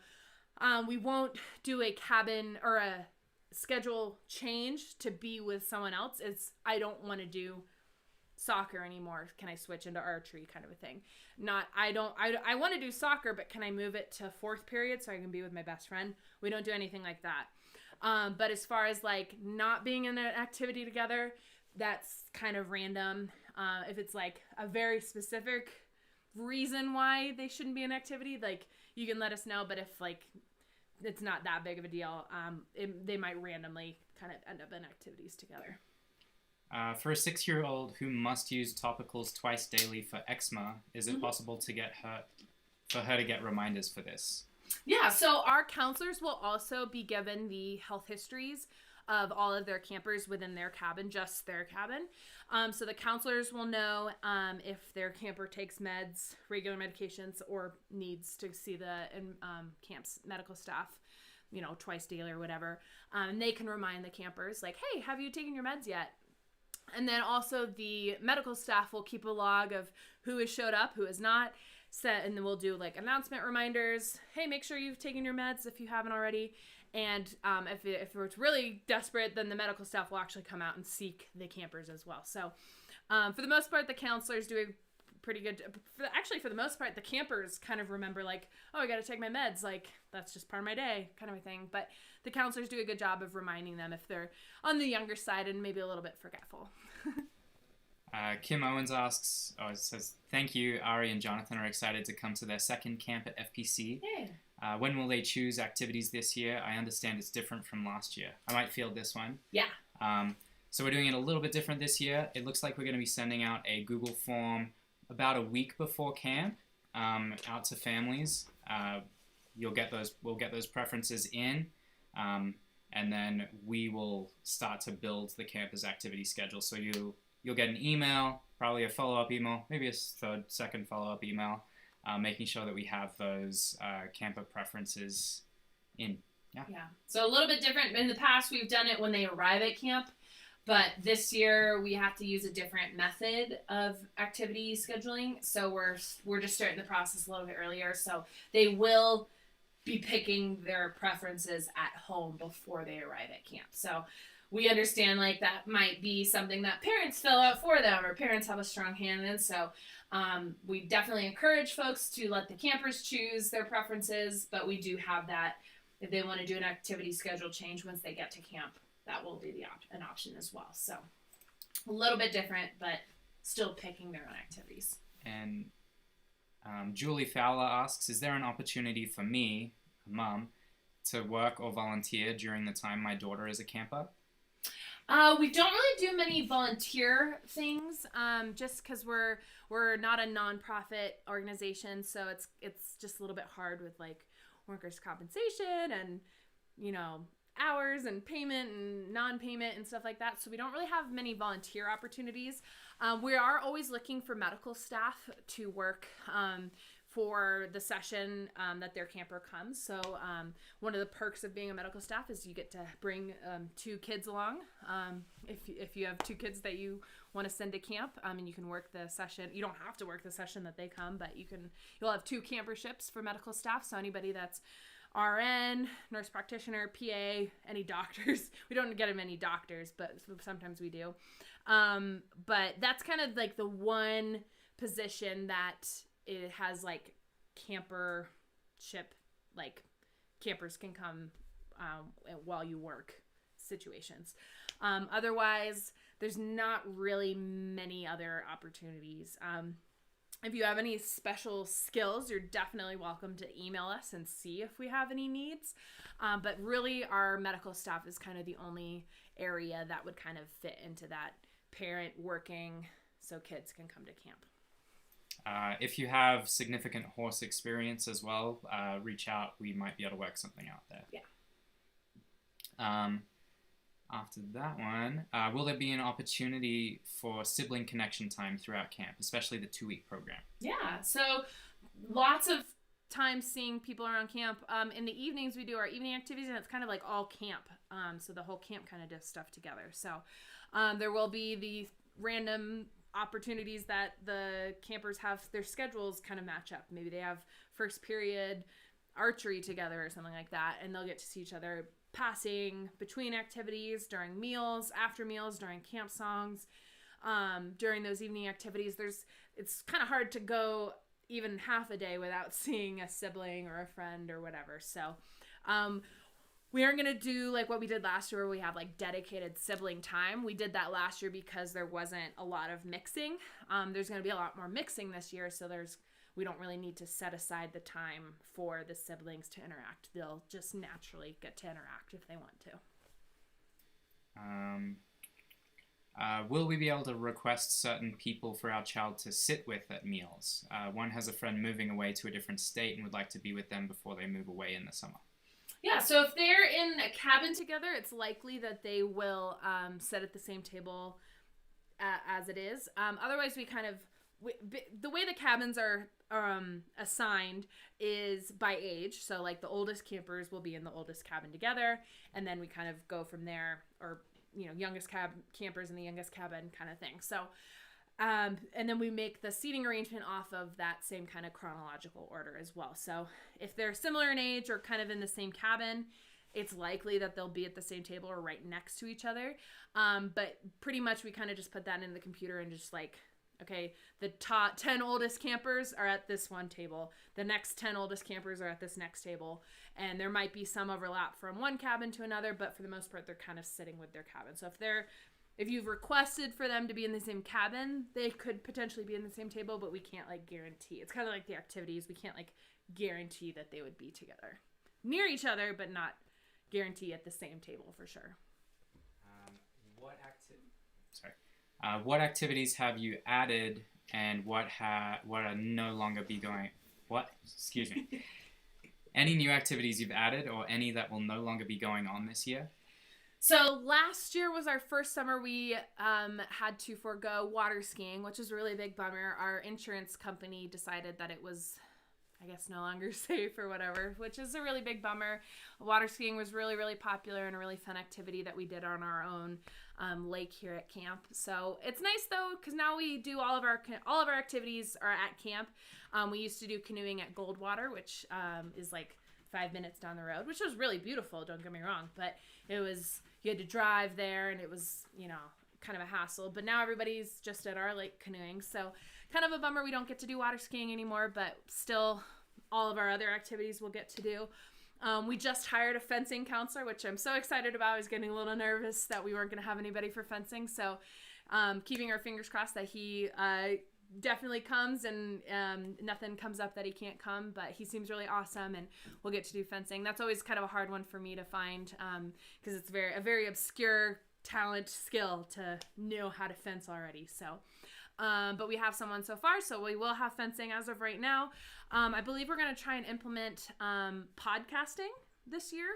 we won't do a cabin or a schedule change to be with someone else. I don't want to do soccer anymore. Can I switch into archery kind of a thing? I want to do soccer, but can I move it to 4th period so I can be with my best friend? We don't do anything like that. But as far as not being in an activity together, that's kind of random. If it's a very specific reason why they shouldn't be in activity, you can let us know. But if it's not that big of a deal, they might randomly kind of end up in activities together. For a 6-year-old who must use topicals twice daily for eczema, is it possible for her to get reminders for this? Yeah, so our counselors will also be given the health histories of all of their campers within their cabin, just their cabin. So the counselors will know if their camper takes meds, regular medications, or needs to see the camp's medical staff, twice daily or whatever. And they can remind the campers hey, have you taken your meds yet? And then also the medical staff will keep a log of who has showed up, who has not, and then we'll do announcement reminders. Hey, make sure you've taken your meds if you haven't already. And if it's really desperate, then the medical staff will actually come out and seek the campers as well. So for the most part, the counselors do a pretty good, for the most part, the campers kind of remember I got to take my meds. That's just part of my day kind of a thing. But the counselors do a good job of reminding them if they're on the younger side and maybe a little bit forgetful. Kim Owens says, thank you. Ari and Jonathan are excited to come to their second camp at FPC. Yeah. When will they choose activities this year? I understand it's different from last year. I might field this one. Yeah. So we're doing it a little bit different this year. It looks like we're going to be sending out a Google form about a week before camp out to families. We'll get those preferences in, and then we will start to build the campus activity schedule. So you'll get an email, probably a follow-up email, maybe a second follow-up email, making sure that we have those camper preferences in. Yeah. So a little bit different. In the past, we've done it when they arrive at camp, but this year we have to use a different method of activity scheduling. So we're just starting the process a little bit earlier. So they will be picking their preferences at home before they arrive at camp. So we understand like that might be something that parents fill out for them, or parents have a strong hand in. So we definitely encourage folks to let the campers choose their preferences, but we do have that if they want to do an activity schedule change once they get to camp, that will be an option as well. So a little bit different, but still picking their own activities. And Julie Fowler asks, is there an opportunity for me, a mom, to work or volunteer during the time my daughter is a camper? We don't really do many volunteer things, just because we're not a nonprofit organization, so it's just a little bit hard with like workers' compensation and hours and payment and non-payment and stuff like that. So we don't really have many volunteer opportunities. We are always looking for medical staff to work for the session that their camper comes. So one of the perks of being a medical staff is you get to bring 2 kids along. If you have 2 kids that you want to send to camp, and you can work the session. You don't have to work the session that they come, but you'll have 2 camperships for medical staff. So anybody that's RN, nurse practitioner, PA, any doctors. We don't get many doctors, but sometimes we do. But that's kind of like the one position that it has like campership, like campers can come while you work situations. Otherwise, there's not really many other opportunities. If you have any special skills, you're definitely welcome to email us and see if we have any needs. But really, our medical staff is kind of the only area that would kind of fit into that parent working so kids can come to camp. If you have significant horse experience as well, reach out. We might be able to work something out there. Yeah. After that one, will there be an opportunity for sibling connection time throughout camp, especially the 2-week program? Yeah, so lots of times seeing people around camp. In the evenings, we do our evening activities, and it's kind of like all camp. So the whole camp kind of does stuff together. So there will be the random opportunities that the campers have their schedules kind of match up. Maybe they have first period archery together or something like that, and they'll get to see each other passing between activities, during meals, after meals, during camp songs. During those evening activities, it's kind of hard to go even half a day without seeing a sibling or a friend or whatever. So we aren't going to do like what we did last year where we have like dedicated sibling time. We did that last year because there wasn't a lot of mixing. There's going to be a lot more mixing this year, so we don't really need to set aside the time for the siblings to interact. They'll just naturally get to interact if they want to. Will we be able to request certain people for our child to sit with at meals? One has a friend moving away to a different state and would like to be with them before they move away in the summer. Yeah, so if they're in a cabin together, it's likely that they will sit at the same table as it is. Otherwise, the way the cabins are assigned is by age. So like the oldest campers will be in the oldest cabin together, and then we kind of go from there, or youngest campers in the youngest cabin kind of thing. So and then we make the seating arrangement off of that same kind of chronological order as well. So if they're similar in age or kind of in the same cabin, it's likely that they'll be at the same table or right next to each other. But pretty much we kind of just put that in the computer and just like, okay, the top 10 oldest campers are at this one table. The next 10 oldest campers are at this next table. And there might be some overlap from one cabin to another, but for the most part, they're kind of sitting with their cabin. So if you've requested for them to be in the same cabin, they could potentially be in the same table, but we can't like guarantee. It's kind of like the activities. We can't like guarantee that they would be together. Near each other, but not guarantee at the same table for sure. What activities have you added, and what are no longer be going? Excuse me. Any new activities you've added, or any that will no longer be going on this year? So last year was our first summer we had to forego water skiing, which is a really big bummer. Our insurance company decided that it was, I guess, no longer safe or whatever, which is a really big bummer. Water skiing was really, really popular and a really fun activity that we did on our own lake here at camp. So it's nice though, because now we do all of our activities are at camp. We used to do canoeing at Goldwater, which is like 5 minutes down the road, which was really beautiful. Don't get me wrong, but you had to drive there, and it was kind of a hassle. But now everybody's just at our lake canoeing, so kind of a bummer we don't get to do water skiing anymore. But still, all of our other activities we'll get to do. We just hired a fencing counselor, which I'm so excited about. I was getting a little nervous that we weren't going to have anybody for fencing, so keeping our fingers crossed that he definitely comes and nothing comes up that he can't come, but he seems really awesome and we'll get to do fencing. That's always kind of a hard one for me to find because it's a very obscure talent skill to know how to fence already. So but we have someone so far, so we will have fencing as of right now. I believe we're going to try and implement podcasting this year.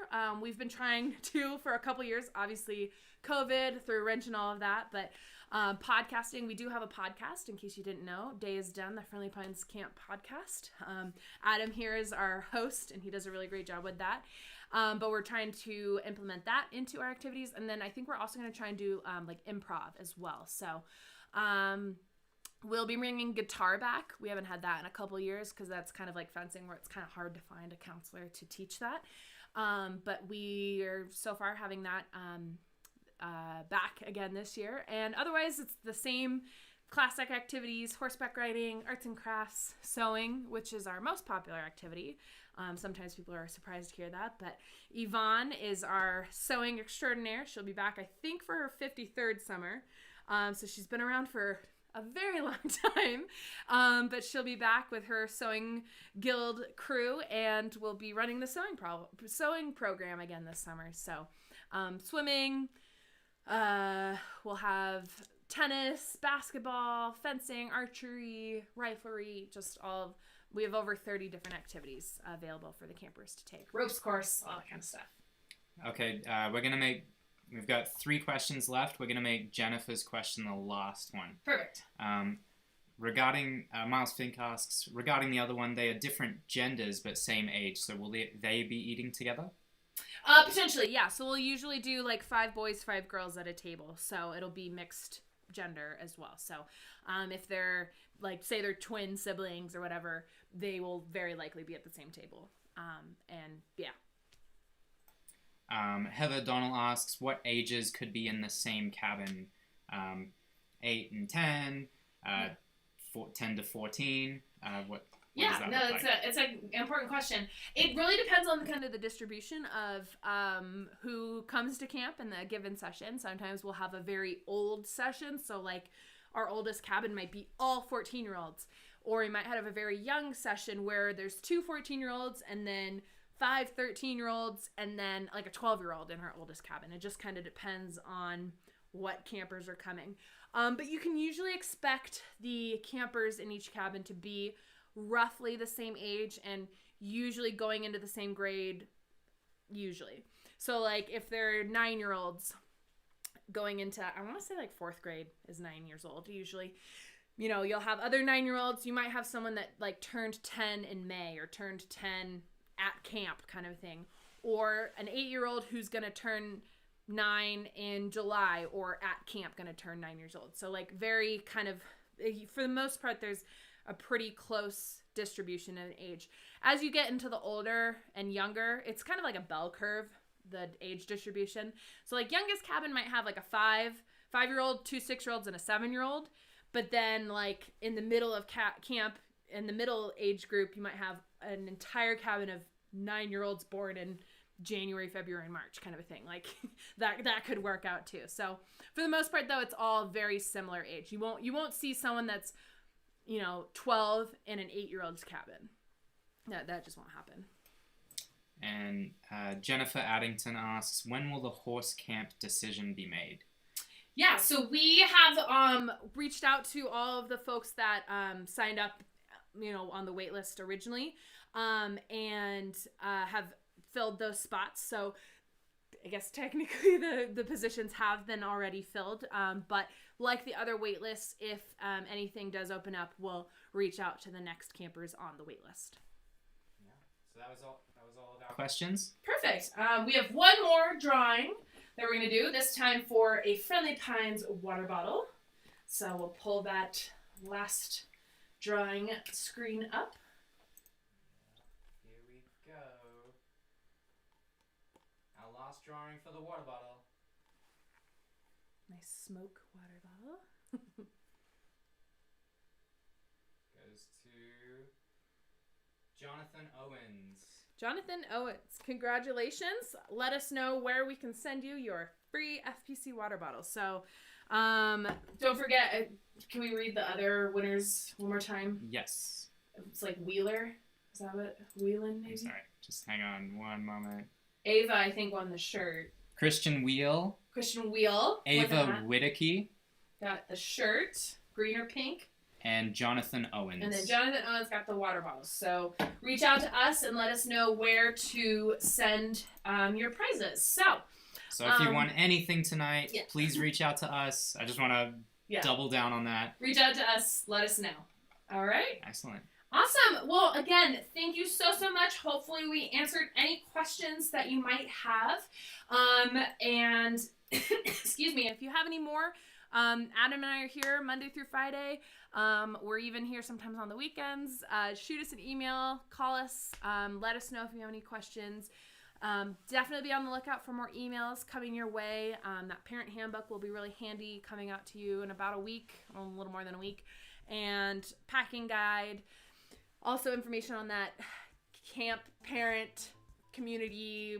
We've been trying to for a couple years, obviously COVID threw a wrench and all of that, but podcasting, we do have a podcast, in case you didn't know. Day is Done, the Friendly Pines Camp podcast. Adam here is our host, and he does a really great job with that. But we're trying to implement that into our activities, and then I think we're also going to try and do like improv as well. So we'll be bringing guitar back. We haven't had that in a couple years because that's kind of like fencing, where it's kind of hard to find a counselor to teach that. But we are so far having that back again this year, and otherwise it's the same classic activities: horseback riding, arts and crafts, sewing, which is our most popular activity. Sometimes people are surprised to hear that, but Yvonne is our sewing extraordinaire. She'll be back, I think, for her 53rd summer, so she's been around for a very long time, but she'll be back with her sewing guild crew, and we'll be running the sewing program again this summer. So swimming, we'll have tennis, basketball, fencing, archery, riflery, we have over 30 different activities available for the campers to take. Ropes course, all that kind of stuff. Okay, we've got 3 questions left. We're going to make Jennifer's question the last one. Perfect. Regarding, Miles Fink asks, regarding the other one, they are different genders but same age, so will they be eating together? Potentially, yeah. So we'll usually do like 5 boys, 5 girls at a table. So it'll be mixed gender as well. So if they're like, say they're twin siblings or whatever, they will very likely be at the same table. And yeah. Heather Donnell asks, what ages could be in the same cabin? 8 and 10, 10 to 14, It's an important question. It really depends on kind of the distribution of who comes to camp in the given session. Sometimes we'll have a very old session, so like our oldest cabin might be all 14-year-olds, or we might have a very young session where there's 2 14-year-olds and then 5 13-year-olds and then like a 12-year-old in our oldest cabin. It just kind of depends on what campers are coming. But you can usually expect the campers in each cabin to be roughly the same age and usually going into the same grade usually. So like if they're 9-year-olds going into, I want to say like 4th grade is 9 years old usually. You know, you'll have other 9-year-olds. You might have someone that like turned 10 in May or turned 10 at camp kind of thing. Or an 8-year-old who's going to turn 9 in July or at camp going to turn 9 years old. So like very kind of, for the most part, there's a pretty close distribution in age. As you get into the older and younger, it's kind of like a bell curve, the age distribution. So like youngest cabin might have like a 5-year-old, 2 6-year-olds, and a 7-year-old. But then like in the middle of camp, in the middle age group, you might have an entire cabin of 9-year-olds born in January, February, and March kind of a thing. Like that could work out too. So for the most part though, it's all very similar age. You won't see someone that's 12 in an 8-year-old's cabin. that just won't happen. And Jennifer Addington asks, when will the horse camp decision be made? Yeah, so we have reached out to all of the folks that signed up, on the wait list originally, and have filled those spots. So I guess technically the positions have been already filled, but like the other wait lists, if anything does open up, we'll reach out to the next campers on the wait list. Yeah. So that was all of our questions. Perfect. We have one more drawing that we're going to do, this time for a Friendly Pines water bottle. So we'll pull that last drawing screen up. Here we go. Our last drawing for the water bottle. Nice smoke water bottle. Goes to Jonathan Owens. Jonathan Owens, congratulations. Let us know where we can send you your free FPC water bottle. So don't forget, can we read the other winners one more time? Yes. It's like Wheeler. Is that what? Wheelan, maybe? I'm sorry. Just hang on one moment. Ava, I think, won the shirt. Christian Wheel. Ava Whittaky. got the shirt, green or pink. And Jonathan Owens. And then Jonathan Owens got the water bottle. So reach out to us and let us know where to send your prizes. So if you want anything tonight, please reach out to us. I just want to double down on that. Reach out to us. Let us know. All right? Excellent. Awesome. Well, again, thank you so much. Hopefully we answered any questions that you might have. And excuse me, if you have any more, Adam and I are here Monday through Friday. We're even here sometimes on the weekends. Shoot us an email, call us, let us know if you have any questions. Definitely be on the lookout for more emails coming your way. That parent handbook will be really handy, coming out to you in about a week, a little more than a week. And packing guide. Also information on that camp parent community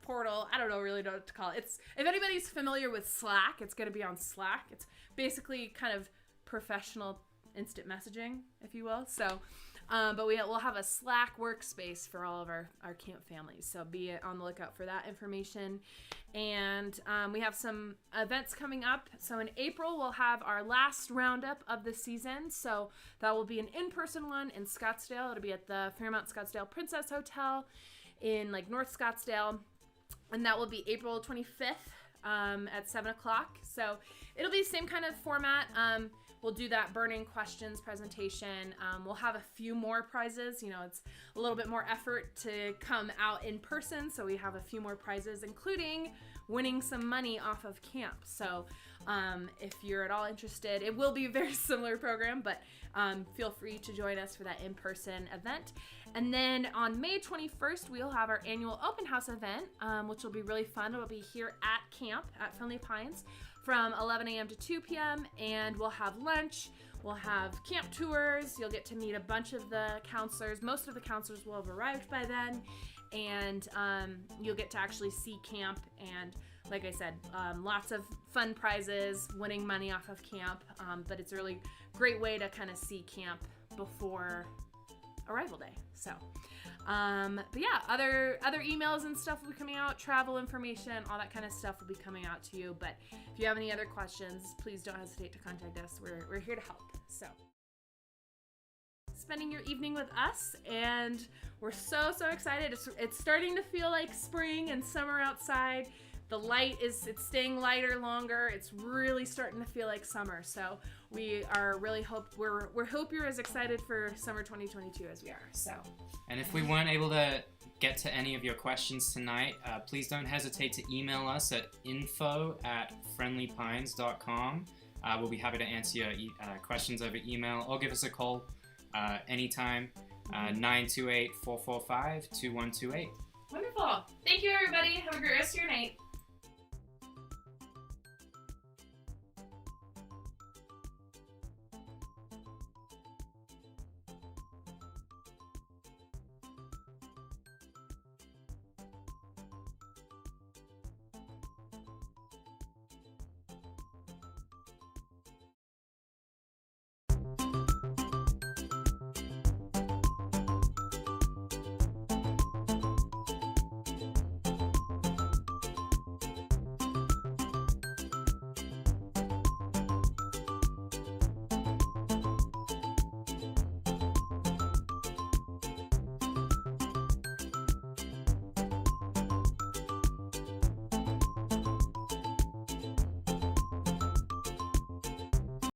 portal. I don't really know what to call it. If anybody's familiar with Slack, it's going to be on Slack. It's basically kind of professional instant messaging, if you will. So, but we'll have a Slack workspace for all of our camp families. So be on the lookout for that information. And we have some events coming up. So in April, we'll have our last roundup of the season. So that will be an in-person one in Scottsdale. It'll be at the Fairmont Scottsdale Princess Hotel in North Scottsdale. And that will be April 25th at 7 o'clock. So it'll be the same kind of format. We'll do that burning questions presentation. We'll have a few more prizes. It's a little bit more effort to come out in person. So we have a few more prizes, including winning some money off of camp. So if you're at all interested, it will be a very similar program, but feel free to join us for that in-person event. And then on May 21st, we'll have our annual open house event, which will be really fun. It'll be here at camp at Friendly Pines from 11 a.m. to 2 p.m. And we'll have lunch. We'll have camp tours. You'll get to meet a bunch of the counselors. Most of the counselors will have arrived by then. And you'll get to actually see camp. And like I said, lots of fun prizes, winning money off of camp. But it's a really great way to kind of see camp before arrival day. So, but yeah, other emails and stuff will be coming out, travel information, all that kind of stuff will be coming out to you. But if you have any other questions, please don't hesitate to contact us. We're here to help. So, spending your evening with us, and we're so excited. It's starting to feel like spring and summer outside. The light it's staying lighter longer. It's really starting to feel like summer. So we are really hope you're as excited for summer 2022 as we are. So. And if we weren't able to get to any of your questions tonight, please don't hesitate to email us at info@friendlypines.com. We'll be happy to answer your questions over email, or give us a call anytime, 928-445-2128. Wonderful. Thank you, everybody. Have a great rest of your night.